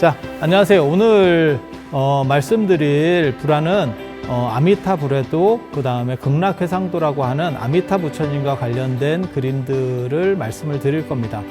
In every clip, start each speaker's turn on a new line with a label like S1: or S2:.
S1: 자, 안녕하세요. 오늘 말씀드릴 불화는 아미타불에도 그 다음에 극락해상도라고 하는 아미타 부처님과 관련된 그림들을 말씀을 드릴 겁니다.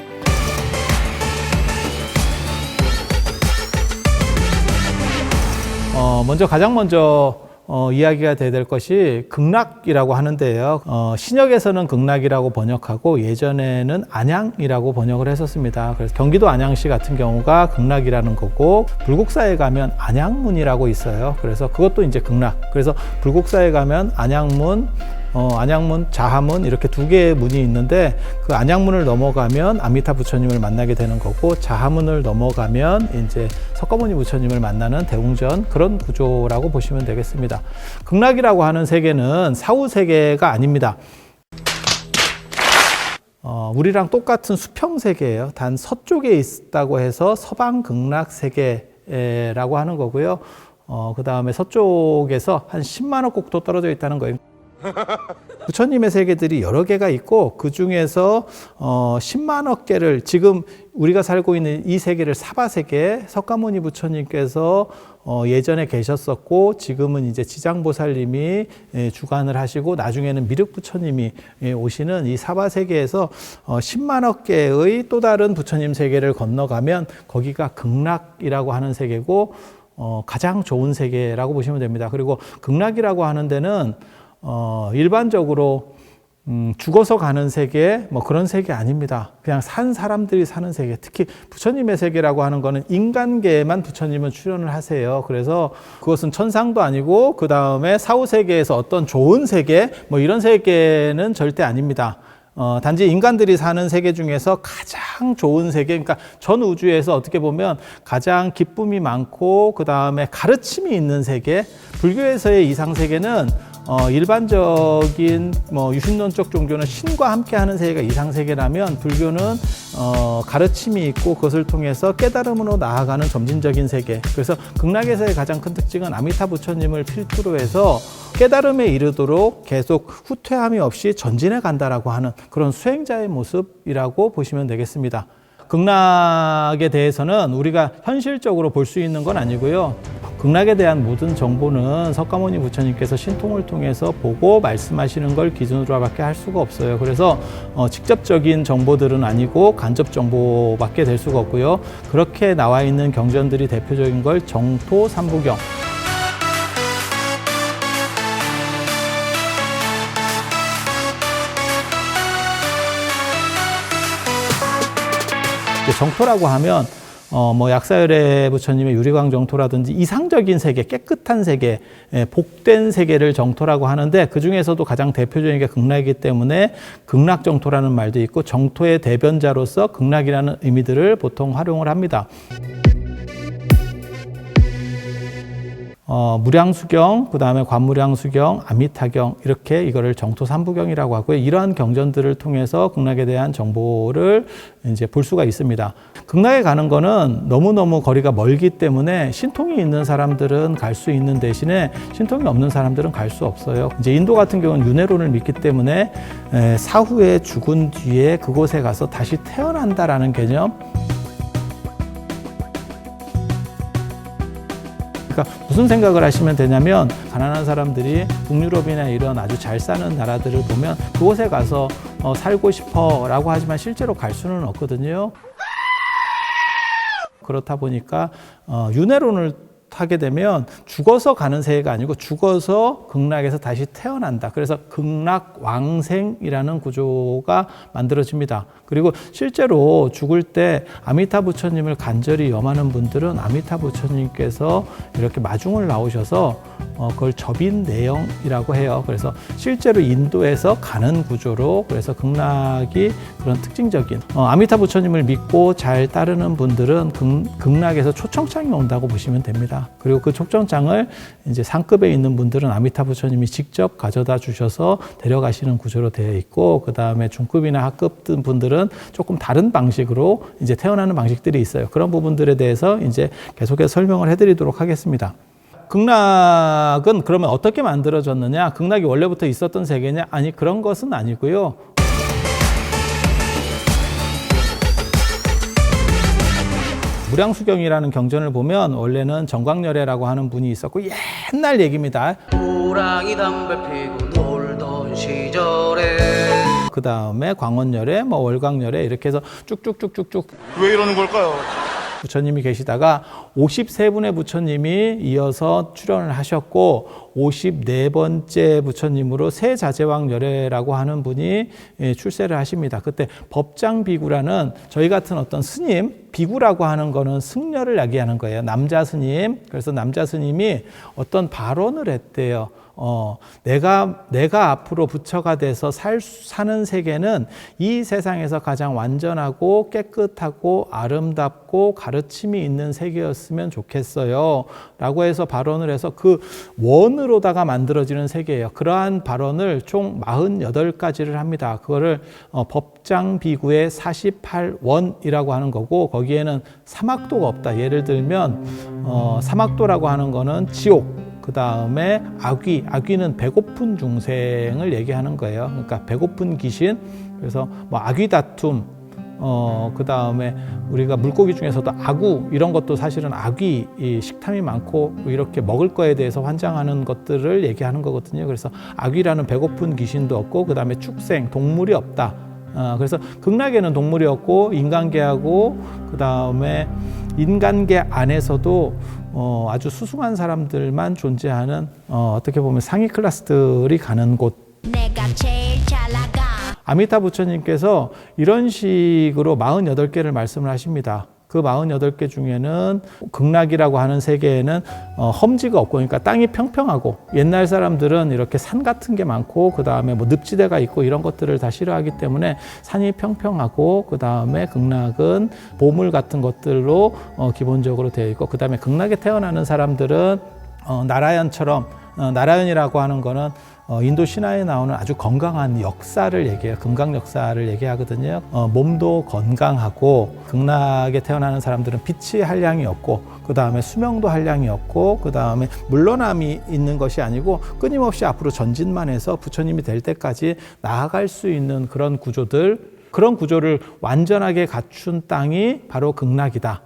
S1: 가장 먼저 이야기가 돼야 될 것이 극락이라고 하는데요. 신약에서는 극락이라고 번역하고 예전에는 안양이라고 번역을 했었습니다. 그래서 경기도 안양시 같은 경우가 극락이라는 거고, 불국사에 가면 안양문이라고 있어요. 그래서 그것도 이제 극락. 그래서 불국사에 가면 안양문, 자하문 이렇게 두 개의 문이 있는데, 그 안양문을 넘어가면 아미타 부처님을 만나게 되는 거고, 자하문을 넘어가면 이제 석가모니 부처님을 만나는 대웅전, 그런 구조라고 보시면 되겠습니다. 극락이라고 하는 세계는 사후 세계가 아닙니다. 우리랑 똑같은 수평 세계예요. 단 서쪽에 있다고 해서 서방 극락 세계라고 하는 거고요. 그 다음에 서쪽에서 한 10만억 국도 떨어져 있다는 거예요. 부처님의 세계들이 여러 개가 있고, 그 중에서 10만억 개를, 지금 우리가 살고 있는 이 세계를 사바세계, 석가모니 부처님께서 예전에 계셨었고, 지금은 이제 지장보살님이 주관을 하시고, 나중에는 미륵 부처님이 오시는 이 사바세계에서 10만억 개의 또 다른 부처님 세계를 건너가면 거기가 극락이라고 하는 세계고, 가장 좋은 세계라고 보시면 됩니다. 그리고 극락이라고 하는 데는 일반적으로 죽어서 가는 세계, 그런 세계 아닙니다. 그냥 산 사람들이 사는 세계. 특히 부처님의 세계라고 하는 거는 인간계에만 부처님은 출현을 하세요. 그래서 그것은 천상도 아니고, 그 다음에 사후 세계에서 어떤 좋은 세계, 이런 세계는 절대 아닙니다. 단지 인간들이 사는 세계 중에서 가장 좋은 세계, 그러니까 전 우주에서 어떻게 보면 가장 기쁨이 많고, 그 다음에 가르침이 있는 세계. 불교에서의 이상 세계는 일반적인 유신론적 종교는 신과 함께 하는 세계가 이상 세계라면, 불교는 가르침이 있고 그것을 통해서 깨달음으로 나아가는 점진적인 세계. 그래서 극락에서의 가장 큰 특징은 아미타 부처님을 필두로 해서 깨달음에 이르도록 계속 후퇴함이 없이 전진해 간다라고 하는 그런 수행자의 모습이라고 보시면 되겠습니다. 극락에 대해서는 우리가 현실적으로 볼 수 있는 건 아니고요. 극락에 대한 모든 정보는 석가모니 부처님께서 신통을 통해서 보고 말씀하시는 걸 기준으로밖에 할 수가 없어요. 그래서 직접적인 정보들은 아니고 간접 정보밖에 될 수가 없고요. 그렇게 나와 있는 경전들이 대표적인 걸 정토 삼부경, 정토라고 하면 약사열애 부처님의 유리광 정토라든지 이상적인 세계, 깨끗한 세계, 복된 세계를 정토라고 하는데, 그 중에서도 가장 대표적인 게 극락이기 때문에 극락 정토라는 말도 있고, 정토의 대변자로서 극락이라는 의미들을 보통 활용을 합니다. 무량수경, 그 다음에 관무량수경, 아미타경, 이렇게 이거를 정토 삼부경이라고 하고요. 이러한 경전들을 통해서 극락에 대한 정보를 이제 볼 수가 있습니다. 극락에 가는 거는 너무너무 거리가 멀기 때문에 신통이 있는 사람들은 갈 수 있는 대신에 신통이 없는 사람들은 갈 수 없어요. 이제 인도 같은 경우는 윤회론을 믿기 때문에 사후에 죽은 뒤에 그곳에 가서 다시 태어난다라는 개념. 그러니까 무슨 생각을 하시면 되냐면, 가난한 사람들이 북유럽이나 이런 아주 잘 사는 나라들을 보면 그곳에 가서 살고 싶어 라고 하지만 실제로 갈 수는 없거든요. 그렇다 보니까 윤회론을 하게 되면 죽어서 가는 세계가 아니고 죽어서 극락에서 다시 태어난다. 그래서 극락왕생이라는 구조가 만들어집니다. 그리고 실제로 죽을 때 아미타 부처님을 간절히 염하는 분들은 아미타 부처님께서 이렇게 마중을 나오셔서 그걸 접인내영이라고 해요. 그래서 실제로 인도에서 가는 구조로, 그래서 극락이 그런 특징적인, 아미타 부처님을 믿고 잘 따르는 분들은 극락에서 초청장이 온다고 보시면 됩니다. 그리고 그 초청장을 이제 상급에 있는 분들은 아미타 부처님이 직접 가져다 주셔서 데려가시는 구조로 되어 있고, 그 다음에 중급이나 하급 분들은 조금 다른 방식으로 이제 태어나는 방식들이 있어요. 그런 부분들에 대해서 이제 계속해서 설명을 해드리도록 하겠습니다. 극락은 그러면 어떻게 만들어졌느냐? 극락이 원래부터 있었던 세계냐? 아니, 그런 것은 아니고요. 무량수경이라는 경전을 보면 원래는 정광열애라고 하는 분이 있었고 옛날 얘기입니다.
S2: 호랑이 담배 피고 놀던 시절에
S1: 그 다음에 광원열애, 뭐 월광열애 이렇게 해서 쭉쭉쭉쭉쭉
S3: 왜 이러는 걸까요?
S1: 부처님이 계시다가 53분의 부처님이 이어서 출연을 하셨고 54번째 부처님으로 세자재왕열애라고 하는 분이 출세를 하십니다. 그때 법장비구라는 저희 같은 어떤 스님, 비구라고 하는 거는 승려를 야기하는 거예요. 남자 스님. 그래서 남자 스님이 어떤 발언을 했대요. 내가 앞으로 부처가 돼서 사는 세계는 이 세상에서 가장 완전하고 깨끗하고 아름답고 가르침이 있는 세계였으면 좋겠어요. 라고 해서 발언을 해서 그 원으로다가 만들어지는 세계예요. 그러한 발언을 총 48가지를 합니다. 그거를 법장비구의 48원이라고 하는 거고 거기에는 사막도가 없다. 예를 들면 사막도라고 하는 거는 지옥. 그 다음에 아귀는 배고픈 중생을 얘기하는 거예요. 그러니까 배고픈 귀신. 그래서 뭐 아귀 다툼. 그 다음에 우리가 물고기 중에서도 아구 이런 것도 사실은 아귀 식탐이 많고 이렇게 먹을 거에 대해서 환장하는 것들을 얘기하는 거거든요. 그래서 아귀라는 배고픈 귀신도 없고 그 다음에 축생 동물이 없다. 그래서 극락에는 동물이 없고 인간계하고 그 다음에 인간계 안에서도 아주 수승한 사람들만 존재하는 어떻게 보면 상위 클래스들이 가는 곳.
S4: 내가 제일 잘 나가.
S1: 아미타 부처님께서 이런 식으로 48개를 말씀을 하십니다. 그 48개 중에는 극락이라고 하는 세계에는 험지가 없고 그러니까 땅이 평평하고 옛날 사람들은 이렇게 산 같은 게 많고 그 다음에 뭐 늪지대가 있고 이런 것들을 다 싫어하기 때문에 산이 평평하고 그 다음에 극락은 보물 같은 것들로 기본적으로 되어 있고 그 다음에 극락에 태어나는 사람들은 나라연처럼 나라연이라고 하는 거는 인도 신화에 나오는 아주 건강한 역사를 얘기해요. 금강 역사를 얘기하거든요. 몸도 건강하고 극락에 태어나는 사람들은 빛이 한량이 없고 그 다음에 수명도 한량이 없고 그 다음에 물러남이 있는 것이 아니고 끊임없이 앞으로 전진만 해서 부처님이 될 때까지 나아갈 수 있는 그런 구조들 그런 구조를 완전하게 갖춘 땅이 바로 극락이다.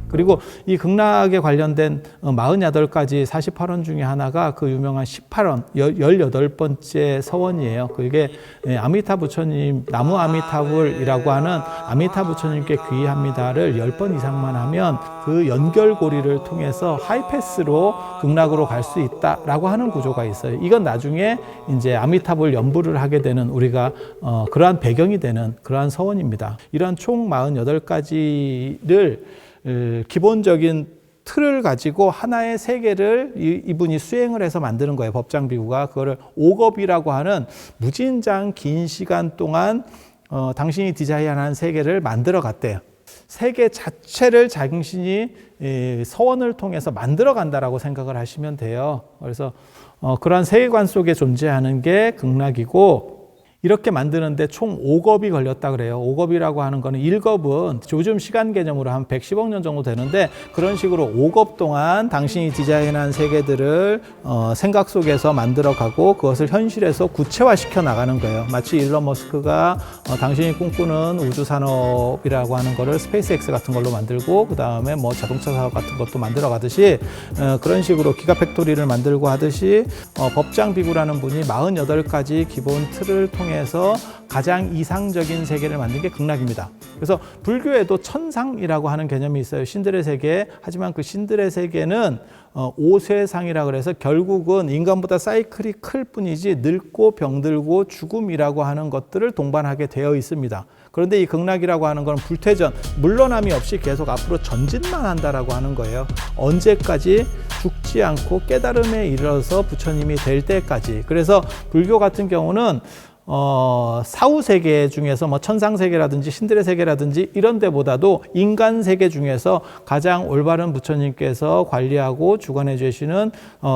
S1: 그리고 이 극락에 관련된 48가지 48원 중에 하나가 그 유명한 18원, 18번째 서원이에요. 그게 아미타 부처님, 나무 아미타불이라고 하는 아미타 부처님께 귀의합니다를 10번 이상만 하면 그 연결고리를 통해서 하이패스로 극락으로 갈 수 있다라고 하는 구조가 있어요. 이건 나중에 이제 아미타불 연부를 하게 되는 우리가 그러한 배경이 되는 그러한 서원입니다. 이런 총 48가지를 기본적인 틀을 가지고 하나의 세계를 이분이 수행을 해서 만드는 거예요. 법장비구가 그거를 오겁이라고 하는 무진장 긴 시간 동안 당신이 디자인한 세계를 만들어 갔대요. 세계 자체를 당신이 서원을 통해서 만들어 간다라고 생각을 하시면 돼요. 그래서 그러한 세계관 속에 존재하는 게 극락이고 이렇게 만드는데 총 5겁이 걸렸다 그래요. 5겁이라고 하는 거는 1겁은 요즘 시간 개념으로 한 110억 년 정도 되는데 그런 식으로 5겁 동안 당신이 디자인한 세계들을 생각 속에서 만들어가고 그것을 현실에서 구체화시켜 나가는 거예요. 마치 일론 머스크가 당신이 꿈꾸는 우주산업이라고 하는 거를 스페이스X 같은 걸로 만들고 그 다음에 뭐 자동차 사업 같은 것도 만들어 가듯이 그런 식으로 기가팩토리를 만들고 하듯이 법장비구라는 분이 48가지 기본 틀을 통해 에서 가장 이상적인 세계를 만든 게 극락입니다. 그래서 불교에도 천상이라고 하는 개념이 있어요. 신들의 세계. 하지만 그 신들의 세계는 오쇠상이라 그래서 결국은 인간보다 사이클이 클 뿐이지 늙고 병들고 죽음이라고 하는 것들을 동반하게 되어 있습니다. 그런데 이 극락이라고 하는 건 불퇴전, 물러남이 없이 계속 앞으로 전진만 한다라고 하는 거예요. 언제까지 죽지 않고 깨달음에 이르러서 부처님이 될 때까지. 그래서 불교 같은 경우는 사후 세계 중에서 뭐 천상 세계라든지 신들의 세계라든지 이런 데보다도 인간 세계 중에서 가장 올바른 부처님께서 관리하고 주관해 주시는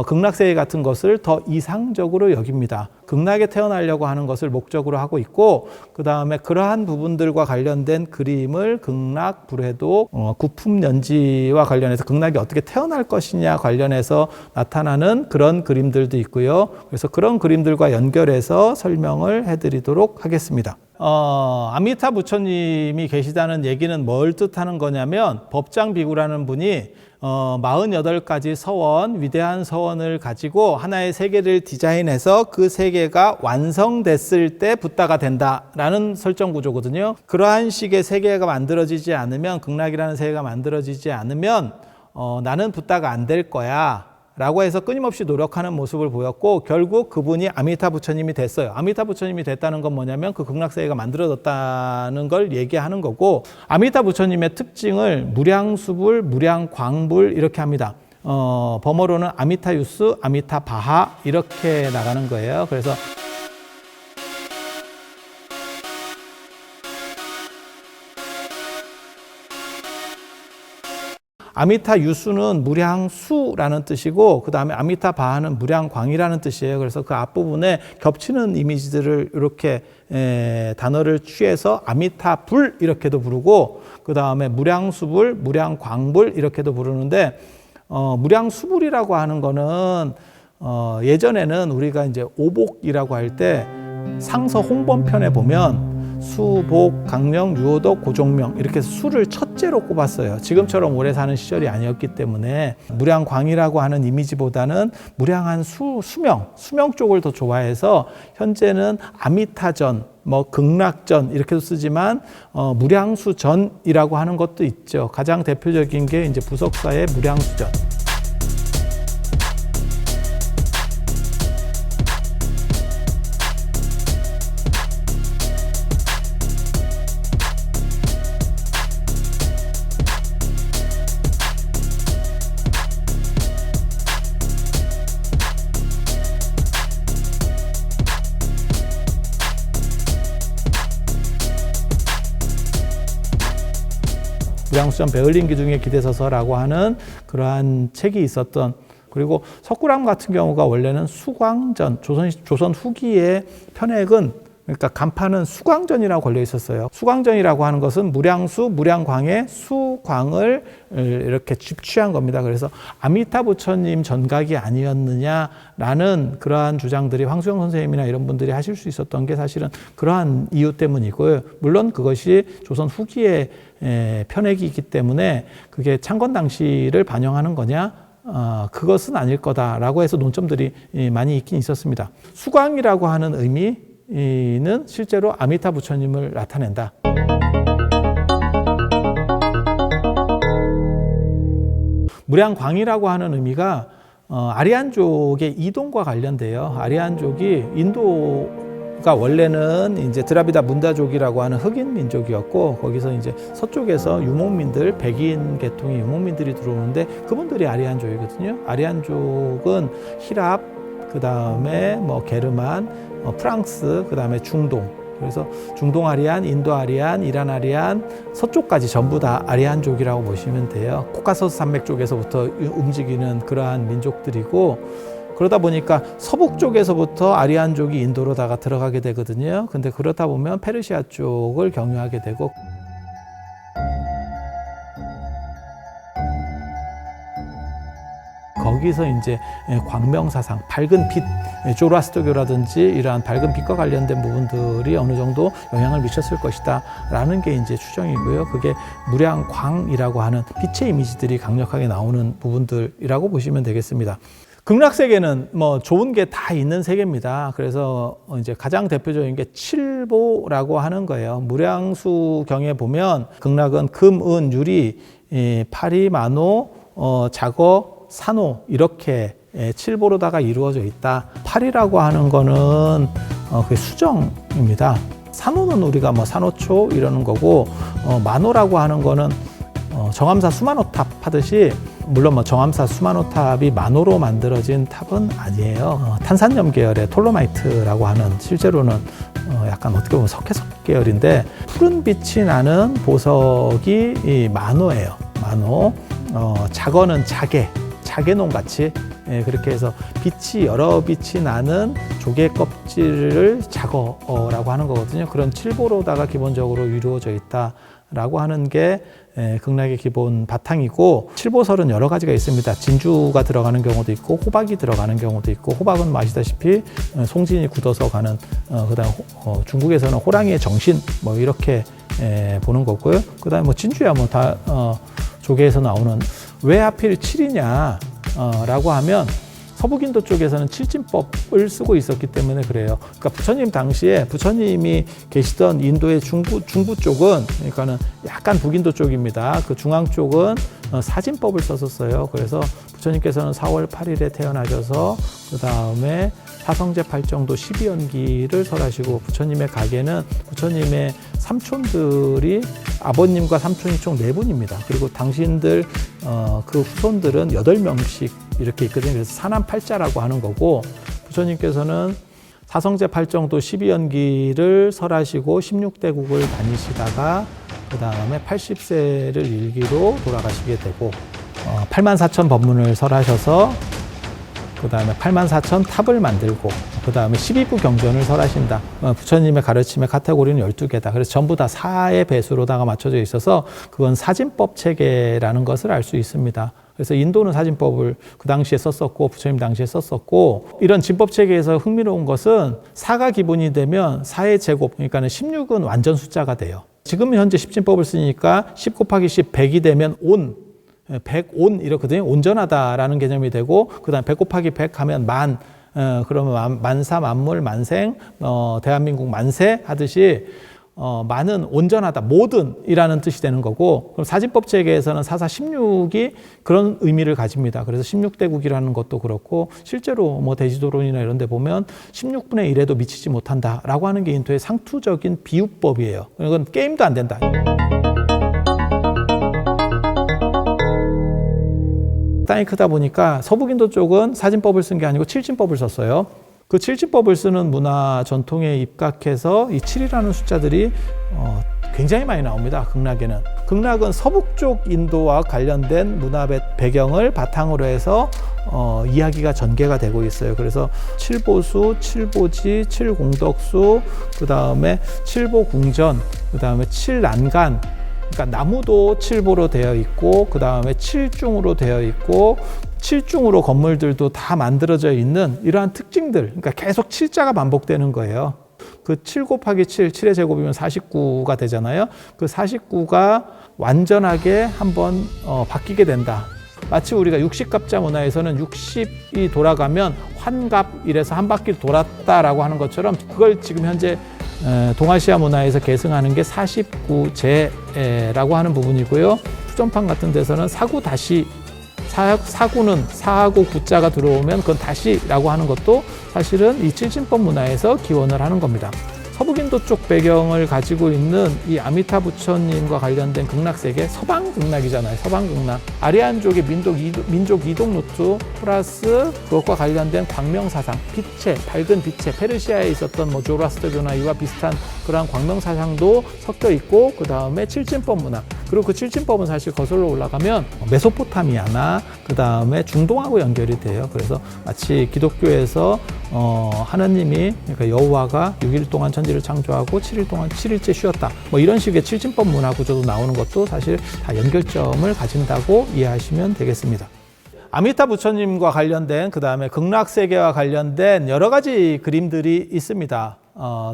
S1: 극락 세계 같은 것을 더 이상적으로 여깁니다. 극락에 태어나려고 하는 것을 목적으로 하고 있고, 그 다음에 그러한 부분들과 관련된 그림을 극락, 불해도, 구품연지와 관련해서 극락이 어떻게 태어날 것이냐 관련해서 나타나는 그런 그림들도 있고요. 그래서 그런 그림들과 연결해서 설명을 해드리도록 하겠습니다. 아미타 부처님이 계시다는 얘기는 뭘 뜻하는 거냐면, 법장비구라는 분이 48가지 서원, 위대한 서원을 가지고 하나의 세계를 디자인해서 그 세계가 완성됐을 때 붓다가 된다라는 설정 구조거든요. 그러한 식의 세계가 만들어지지 않으면, 극락이라는 세계가 만들어지지 않으면 나는 붓다가 안 될 거야 라고 해서 끊임없이 노력하는 모습을 보였고, 결국 그분이 아미타 부처님이 됐어요. 아미타 부처님이 됐다는 건 뭐냐면 그 극락세계가 만들어졌다는 걸 얘기하는 거고, 아미타 부처님의 특징을 무량수불, 무량광불 이렇게 합니다. 범어로는 아미타유스, 아미타바하 이렇게 나가는 거예요. 그래서 아미타 유수는 무량수라는 뜻이고, 그 다음에 아미타 바하는 무량광이라는 뜻이에요. 그래서 그 앞부분에 겹치는 이미지들을 이렇게 단어를 취해서 아미타 불 이렇게도 부르고, 그 다음에 무량수불, 무량광불 이렇게도 부르는데, 무량수불이라고 하는 거는 예전에는 우리가 이제 오복이라고 할 때 상서 홍범편에 보면 수복, 강령, 유호덕, 고종명 이렇게 수를 첫째로 꼽았어요. 지금처럼 오래 사는 시절이 아니었기 때문에 무량광이라고 하는 이미지보다는 무량한 수명 쪽을 더 좋아해서 현재는 아미타전, 극락전 이렇게도 쓰지만 무량수전이라고 하는 것도 있죠. 가장 대표적인 게 이제 부석사의 무량수전. 무량수전 베을린 기둥의 기대서서라고 하는 그러한 책이 있었던, 그리고 석굴암 같은 경우가 원래는 수광전, 조선 후기의 편액은, 그러니까 간판은 수광전이라고 걸려 있었어요. 수광전이라고 하는 것은 무량수, 무량광의 수광을 이렇게 집취한 겁니다. 그래서 아미타 부처님 전각이 아니었느냐라는 그러한 주장들이 황수영 선생님이나 이런 분들이 하실 수 있었던 게 사실은 그러한 이유 때문이고요. 물론 그것이 조선 후기의 편액이기 때문에 그게 창건 당시를 반영하는 거냐? 그것은 아닐 거다라고 해서 논점들이 많이 있긴 있었습니다. 수광이라고 하는 의미는 실제로 아미타 부처님을 나타낸다. 무량광이라고 하는 의미가 아리안족의 이동과 관련돼요. 아리안족이 인도가 원래는 이제 드라비다 문다족이라고 하는 흑인 민족이었고, 거기서 이제 서쪽에서 유목민들, 백인 계통의 유목민들이 들어오는데 그분들이 아리안족이거든요. 아리안족은 히랍, 그 다음에 게르만, 프랑스, 그 다음에 중동. 그래서 중동 아리안, 인도 아리안, 이란 아리안, 서쪽까지 전부 다 아리안족이라고 보시면 돼요. 코카소스 산맥 쪽에서부터 움직이는 그러한 민족들이고, 그러다 보니까 서북 쪽에서부터 아리안족이 인도로다가 들어가게 되거든요. 근데 그렇다 보면 페르시아 쪽을 경유하게 되고, 거기서 이제 광명사상, 밝은 빛, 조로아스터교라든지 이러한 밝은 빛과 관련된 부분들이 어느 정도 영향을 미쳤을 것이다 라는 게 이제 추정이고요. 그게 무량광이라고 하는 빛의 이미지들이 강력하게 나오는 부분들이라고 보시면 되겠습니다. 극락세계는 좋은 게 다 있는 세계입니다. 그래서 이제 가장 대표적인 게 칠보라고 하는 거예요. 무량수경에 보면 극락은 금, 은, 유리, 파리, 만호, 자거, 산호 이렇게 칠보로다가 이루어져 있다. 팔이라고 하는 거는 그게 수정입니다. 산호는 우리가 산호초 이러는 거고, 만호라고 하는 거는 정암사 수만호탑 하듯이, 물론 정암사 수만호탑이 만호로 만들어진 탑은 아니에요. 탄산염 계열의 톨로마이트라고 하는, 실제로는 약간 어떻게 보면 석회석 계열인데 푸른 빛이 나는 보석이 이 만호예요. 만호. 자거는 자개농 같이 그렇게 해서 여러 빛이 나는 조개 껍질을 작어라고 하는 거거든요. 그런 칠보로다가 기본적으로 이루어져 있다라고 하는 게 극락의 기본 바탕이고, 칠보설은 여러 가지가 있습니다. 진주가 들어가는 경우도 있고 호박이 들어가는 경우도 있고, 호박은 아시다시피 송진이 굳어서 가는, 그다음 중국에서는 호랑이의 정신 뭐 이렇게 보는 거고요. 그다음에 뭐 진주야 뭐 다 조개에서 나오는. 왜 하필 7이냐 라고 하면 서북인도 쪽에서는 칠진법을 쓰고 있었기 때문에 그래요. 그러니까 부처님 당시에 부처님이 계시던 인도의 중부 쪽은, 그러니까는 약간 북인도 쪽입니다. 그 중앙 쪽은 사진법을 썼었어요. 그래서 부처님께서는 4월 8일에 태어나셔서 그 다음에 사성제 8정도 12연기를 설하시고, 부처님의 가게는 부처님의 삼촌들이, 아버님과 삼촌이 총 4분입니다. 그리고 당신들 그 후손들은 8명씩 이렇게 있거든요. 그래서 사남팔자라고 하는 거고, 부처님께서는 사성제 8정도 12연기를 설하시고 16대국을 다니시다가 그 다음에 80세를 일기로 돌아가시게 되고, 84,000 법문을 설하셔서 그 다음에 84,000 탑을 만들고, 그 다음에 12부 경전을 설하신다. 부처님의 가르침의 카테고리는 12개다. 그래서 전부 다 4의 배수로다가 맞춰져 있어서 그건 사진법 체계라는 것을 알 수 있습니다. 그래서 인도는 사진법을 그 당시에 썼었고, 부처님 당시에 썼었고, 이런 진법 체계에서 흥미로운 것은 4가 기본이 되면 4의 제곱, 그러니까는 16은 완전 숫자가 돼요. 지금 현재 십진법을 쓰니까 10 곱하기 10, 100이 되면 온, 100온 이렇거든요. 온전하다라는 개념이 되고, 그 다음 100 곱하기 100 하면 만, 그러면 만사, 만물, 만생, 대한민국 만세 하듯이, 만은 온전하다, 모든이라는 뜻이 되는 거고, 그럼 사진법 체계에서는 4, 16이 그런 의미를 가집니다. 그래서 16대국이라는 것도 그렇고, 실제로 뭐 대지도론이나 이런 데 보면 16분의 1에도 미치지 못한다라고 하는 게 인도의 상투적인 비유법이에요. 이건 게임도 안 된다. 땅이 크다 보니까 서북인도 쪽은 사진법을 쓴 게 아니고 칠진법을 썼어요. 그 칠진법을 쓰는 문화 전통에 입각해서 이 7이라는 숫자들이 굉장히 많이 나옵니다. 극락에는. 극락은 서북 쪽 인도와 관련된 문화 배경을 바탕으로 해서 이야기가 전개가 되고 있어요. 그래서 칠보수, 칠보지, 칠공덕수, 그 다음에 칠보궁전, 그 다음에 칠난간, 그러니까 나무도 칠보로 되어 있고, 그 다음에 칠중으로 되어 있고, 칠중으로 건물들도 다 만들어져 있는 이러한 특징들, 그러니까 계속 칠자가 반복되는 거예요. 그 7 곱하기 7, 7의 제곱이면 49가 되잖아요. 그 49가 완전하게 한번 바뀌게 된다. 마치 우리가 60갑자 문화에서는 60이 돌아가면 환갑 이래서 한 바퀴를 돌았다라고 하는 것처럼, 그걸 지금 현재 동아시아 문화에서 계승하는 게 49제라고 하는 부분이고요. 수전판 같은 데서는 사구 다시, 사구는 사하고 구자가 들어오면 그건 다시라고 하는 것도 사실은 이 칠진법 문화에서 기원을 하는 겁니다. 서북인도 쪽 배경을 가지고 있는 이 아미타 부처님과 관련된 극락세계, 서방 극락이잖아요. 서방 극락. 아리안족의 민족 이동 루트 플러스 그것과 관련된 광명사상, 빛의, 밝은 빛의, 페르시아에 있었던 뭐 조로아스터교나 이와 비슷한 그러한 광명사상도 섞여 있고, 그 다음에 칠진법 문화. 그리고 그 칠진법은 사실 거슬러 올라가면 메소포타미아나 그 다음에 중동하고 연결이 돼요. 그래서 마치 기독교에서 하나님이, 그러니까 여호와가 6일 동안 천지를 창조하고 7일 동안 7일째 쉬었다, 뭐 이런 식의 칠진법 문화 구조도 나오는 것도 사실 다 연결점을 가진다고 이해하시면 되겠습니다. 아미타 부처님과 관련된, 그 다음에 극락세계와 관련된 여러 가지 그림들이 있습니다.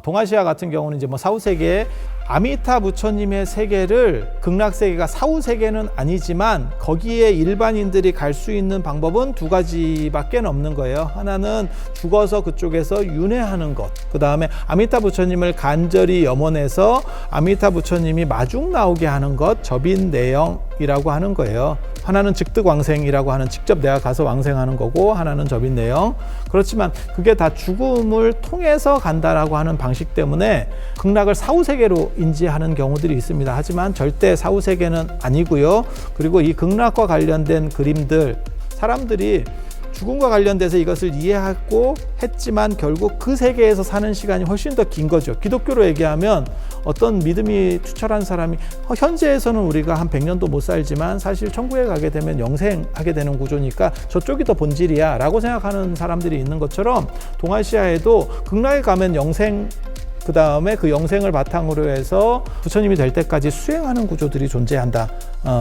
S1: 동아시아 같은 경우는 이제 뭐 사후세계에 아미타 부처님의 세계를, 극락세계가 사후세계는 아니지만 거기에 일반인들이 갈 수 있는 방법은 2가지밖에 없는 거예요. 하나는 죽어서 그쪽에서 윤회하는 것, 그 다음에 아미타 부처님을 간절히 염원해서 아미타 부처님이 마중 나오게 하는 것, 접인내영이라고 하는 거예요. 하나는 즉득왕생이라고 하는, 직접 내가 가서 왕생하는 거고, 하나는 접인내영. 그렇지만 그게 다 죽음을 통해서 간다라고 하는 방식 때문에 극락을 사후세계로 인지하는 경우들이 있습니다. 하지만 절대 사후세계는 아니고요. 그리고 이 극락과 관련된 그림들, 사람들이 죽음과 관련돼서 이것을 이해하고 했지만 결국 그 세계에서 사는 시간이 훨씬 더 긴 거죠. 기독교로 얘기하면 어떤 믿음이 투철한 사람이 현재에서는 우리가 한 100년도 못 살지만 사실 천국에 가게 되면 영생하게 되는 구조니까 저쪽이 더 본질이야 라고 생각하는 사람들이 있는 것처럼 동아시아에도 극락에 가면 영생, 그 다음에 그 영생을 바탕으로 해서 부처님이 될 때까지 수행하는 구조들이 존재한다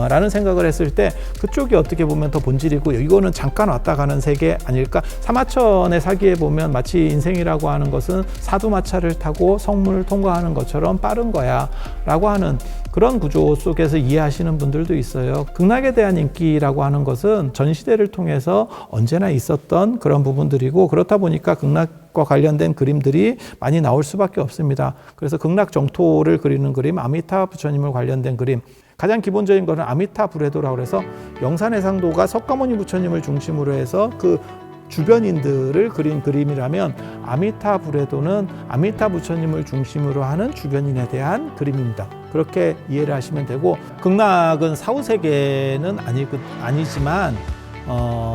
S1: 라는 생각을 했을 때 그쪽이 어떻게 보면 더 본질이고 이거는 잠깐 왔다 가는 세계 아닐까. 사마천의 사기에 보면 마치 인생이라고 하는 것은 사두마차를 타고 성문을 통과하는 것처럼 빠른 거야 라고 하는 그런 구조 속에서 이해하시는 분들도 있어요. 극락에 대한 인기라고 하는 것은 전 시대를 통해서 언제나 있었던 그런 부분들이고 그렇다 보니까 극락과 관련된 그림들이 많이 나올 수밖에 없습니다. 그래서 극락 정토를 그리는 그림, 아미타 부처님을 관련된 그림, 가장 기본적인 것은 아미타 브레도라고 해서 영산의 상도가 석가모니 부처님을 중심으로 해서 그 주변인들을 그린 그림이라면 아미타 브레도는 아미타 부처님을 중심으로 하는 주변인에 대한 그림입니다. 그렇게 이해를 하시면 되고 극락은 사후세계는 아니지만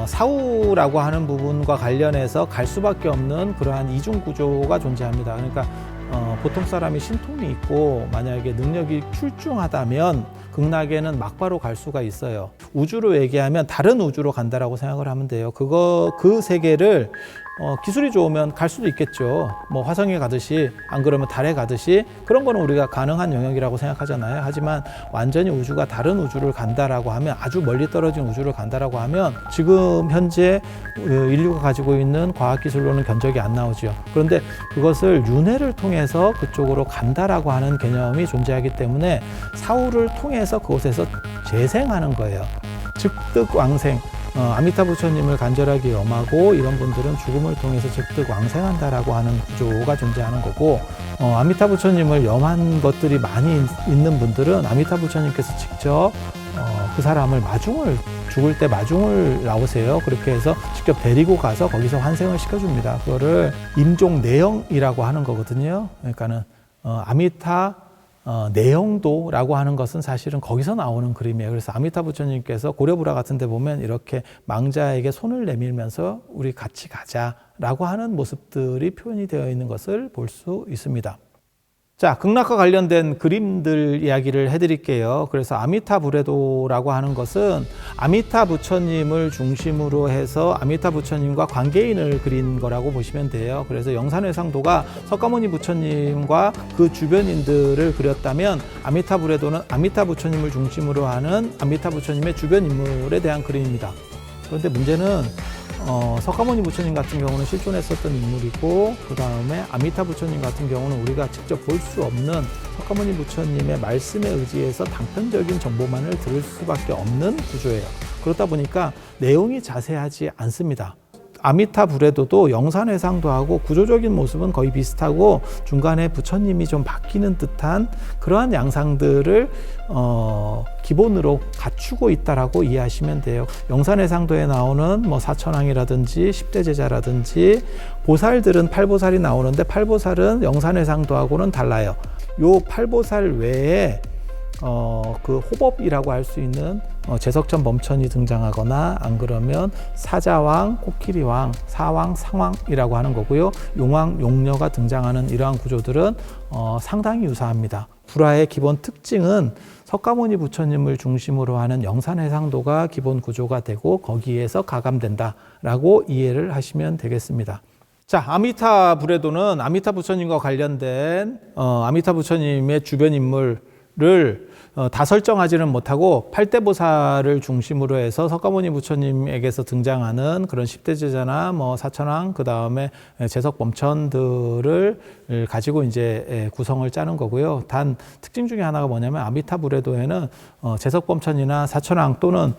S1: 사후라고 하는 부분과 관련해서 갈 수밖에 없는 그러한 이중 구조가 존재합니다. 그러니까 보통 사람이 신통이 있고 만약에 능력이 출중하다면 극락에는 막바로 갈 수가 있어요. 우주로 얘기하면 다른 우주로 간다라고 생각을 하면 돼요. 그 세계를 기술이 좋으면 갈 수도 있겠죠. 뭐 화성에 가듯이 안 그러면 달에 가듯이 그런 거는 우리가 가능한 영역이라고 생각하잖아요. 하지만 완전히 우주가 다른 우주를 간다라고 하면 아주 멀리 떨어진 우주를 간다라고 하면 지금 현재 인류가 가지고 있는 과학기술로는 견적이 안 나오죠. 그런데 그것을 윤회를 통해서 그쪽으로 간다라고 하는 개념이 존재하기 때문에 사후를 통해서 그곳에서 재생하는 거예요. 즉득왕생. 아미타 부처님을 간절하게 염하고 이런 분들은 죽음을 통해서 즉득 왕생한다라고 하는 구조가 존재하는 거고 아미타 부처님을 염한 것들이 많이 있는 분들은 아미타 부처님께서 직접 그 사람을 죽을 때 마중을 나오세요. 그렇게 해서 직접 데리고 가서 거기서 환생을 시켜줍니다. 그거를 임종내영이라고 하는 거거든요. 그러니까는 아미타 내영도라고 하는 것은 사실은 거기서 나오는 그림이에요. 그래서 아미타 부처님께서 고려부라 같은 데 보면 이렇게 망자에게 손을 내밀면서 우리 같이 가자라고 하는 모습들이 표현이 되어 있는 것을 볼 수 있습니다. 자, 극락과 관련된 그림들 이야기를 해드릴게요. 그래서 아미타 브레도라고 하는 것은 아미타 부처님을 중심으로 해서 아미타 부처님과 관계인을 그린 거라고 보시면 돼요. 그래서 영산회상도가 석가모니 부처님과 그 주변인들을 그렸다면 아미타 브레도는 아미타 부처님을 중심으로 하는 아미타 부처님의 주변 인물에 대한 그림입니다. 그런데 문제는 석가모니 부처님 같은 경우는 실존했었던 인물이고 그 다음에 아미타 부처님 같은 경우는 우리가 직접 볼 수 없는 석가모니 부처님의 말씀에 의지해서 단편적인 정보만을 들을 수밖에 없는 구조예요. 그렇다 보니까 내용이 자세하지 않습니다. 아미타 브레도도 영산회상도 하고 구조적인 모습은 거의 비슷하고 중간에 부처님이 좀 바뀌는 듯한 그러한 양상들을 기본으로 갖추고 있다라고 이해하시면 돼요. 영산회상도에 나오는 뭐 사천왕이라든지 10대 제자라든지 보살들은 팔보살이 나오는데 팔보살은 영산회상도하고는 달라요. 요 팔보살 외에 그 호법이라고 할 수 있는 제석천 범천이 등장하거나 안 그러면 사자왕, 코끼리왕, 사왕, 상왕이라고 하는 거고요. 용왕, 용녀가 등장하는 이러한 구조들은 상당히 유사합니다. 불화의 기본 특징은 석가모니 부처님을 중심으로 하는 영산회상도가 기본 구조가 되고 거기에서 가감된다라고 이해를 하시면 되겠습니다. 자, 아미타 브레도는 아미타 부처님과 관련된 아미타 부처님의 주변 인물을 다 설정하지는 못하고 팔대보살을 중심으로 해서 석가모니 부처님에게서 등장하는 그런 10대 제자나 뭐 사천왕 그 다음에 제석범천들을 가지고 이제 구성을 짜는 거고요. 단 특징 중에 하나가 뭐냐면 아미타 브레도에는 제석범천이나 사천왕 또는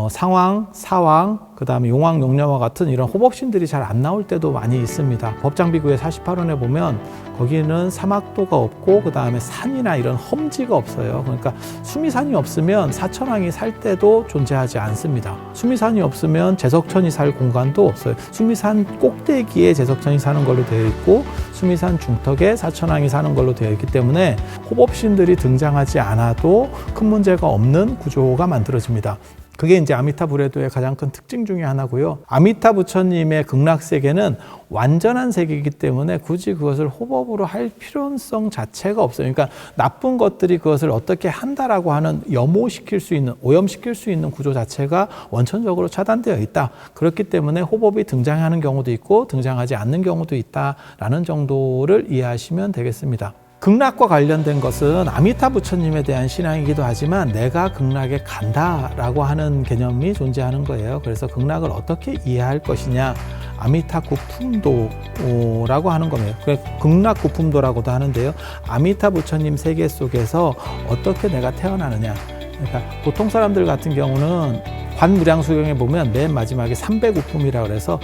S1: 상왕, 사왕 그 다음에 용왕, 용녀와 같은 이런 호법신들이 잘 안 나올 때도 많이 있습니다. 법장비구의 48원에 보면 거기는 사막도가 없고 그 다음에 산이나 이런 험지가 없어요. 그러니까 수미산이 없으면 사천왕이 살 때도 존재하지 않습니다. 수미산이 없으면 제석천이 살 공간도 없어요. 수미산 꼭대기에 제석천이 사는 걸로 되어 있고 수미산 중턱에 사천왕이 사는 걸로 되어 있기 때문에 호법신들이 등장하지 않아도 큰 문제가 없는 구조가 만들어집니다. 그게 이제 아미타 불회도의 가장 큰 특징 중에 하나고요. 아미타 부처님의 극락세계는 완전한 세계이기 때문에 굳이 그것을 호법으로 할 필요성 자체가 없어요. 그러니까 나쁜 것들이 그것을 어떻게 한다라고 하는 염호시킬 수 있는, 오염시킬 수 있는 구조 자체가 원천적으로 차단되어 있다. 그렇기 때문에 호법이 등장하는 경우도 있고 등장하지 않는 경우도 있다라는 정도를 이해하시면 되겠습니다. 극락과 관련된 것은 아미타 부처님에 대한 신앙이기도 하지만 내가 극락에 간다라고 하는 개념이 존재하는 거예요. 그래서 극락을 어떻게 이해할 것이냐, 아미타 구품도라고 하는 겁니다. 극락 구품도라고도 하는데요. 아미타 부처님 세계 속에서 어떻게 내가 태어나느냐. 그러니까 보통 사람들 같은 경우는 관무량수경에 보면 맨 마지막에 300우품이라고 그래서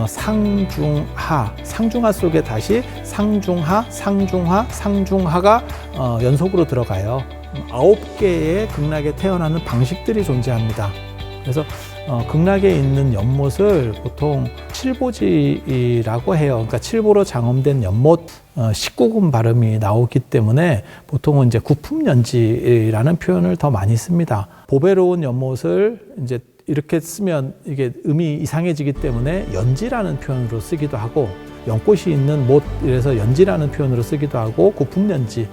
S1: 상중하, 상중하 속에 다시 상중하, 상중하, 상중하가 연속으로 들어가요. 9개의 극락에 태어나는 방식들이 존재합니다. 그래서 극락에 있는 연못을 보통 칠보지라고 해요. 그러니까 칠보로 장엄된 연못, 19금 발음이 나오기 때문에 보통은 이제 구품연지라는 표현을 더 많이 씁니다. 보배로운 연못을 이제 이렇게 쓰면 이게 음이 이상해지기 때문에 연지라는 표현으로 쓰기도 하고, 연꽃이 있는 못, 이래서 연지라는 표현으로 쓰기도 하고, 구품연지,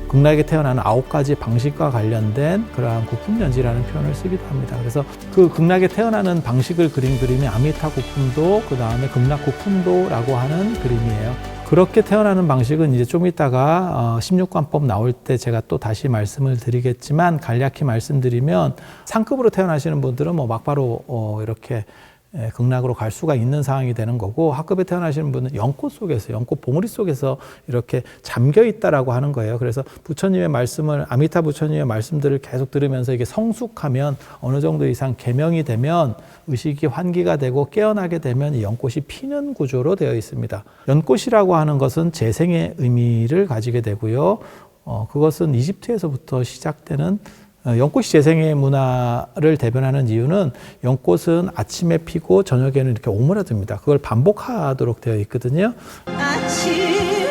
S1: 극락에 태어나는 9가지 방식과 관련된 그러한 구품연지라는 표현을 쓰기도 합니다. 그래서 그 극락에 태어나는 방식을 그린 그림이 아미타 구품도, 그 다음에 극락 구품도라고 하는 그림이에요. 그렇게 태어나는 방식은 이제 좀 이따가 16관법 나올 때 제가 또 다시 말씀을 드리겠지만, 간략히 말씀드리면 상급으로 태어나시는 분들은 뭐 막바로 이렇게 극락으로 갈 수가 있는 상황이 되는 거고, 하급에 태어나시는 분은 연꽃 속에서, 연꽃 봉우리 속에서 이렇게 잠겨 있다라고 하는 거예요. 그래서 부처님의 말씀을, 아미타 부처님의 말씀들을 계속 들으면서 이게 성숙하면, 어느 정도 이상 계명이 되면, 의식이 환기가 되고 깨어나게 되면 이 연꽃이 피는 구조로 되어 있습니다. 연꽃이라고 하는 것은 재생의 의미를 가지게 되고요. 그것은 이집트에서부터 시작되는 연꽃이 재생의 문화를 대변하는 이유는, 연꽃은 아침에 피고 저녁에는 이렇게 오므라듭니다. 그걸 반복하도록 되어 있거든요.
S3: 아침에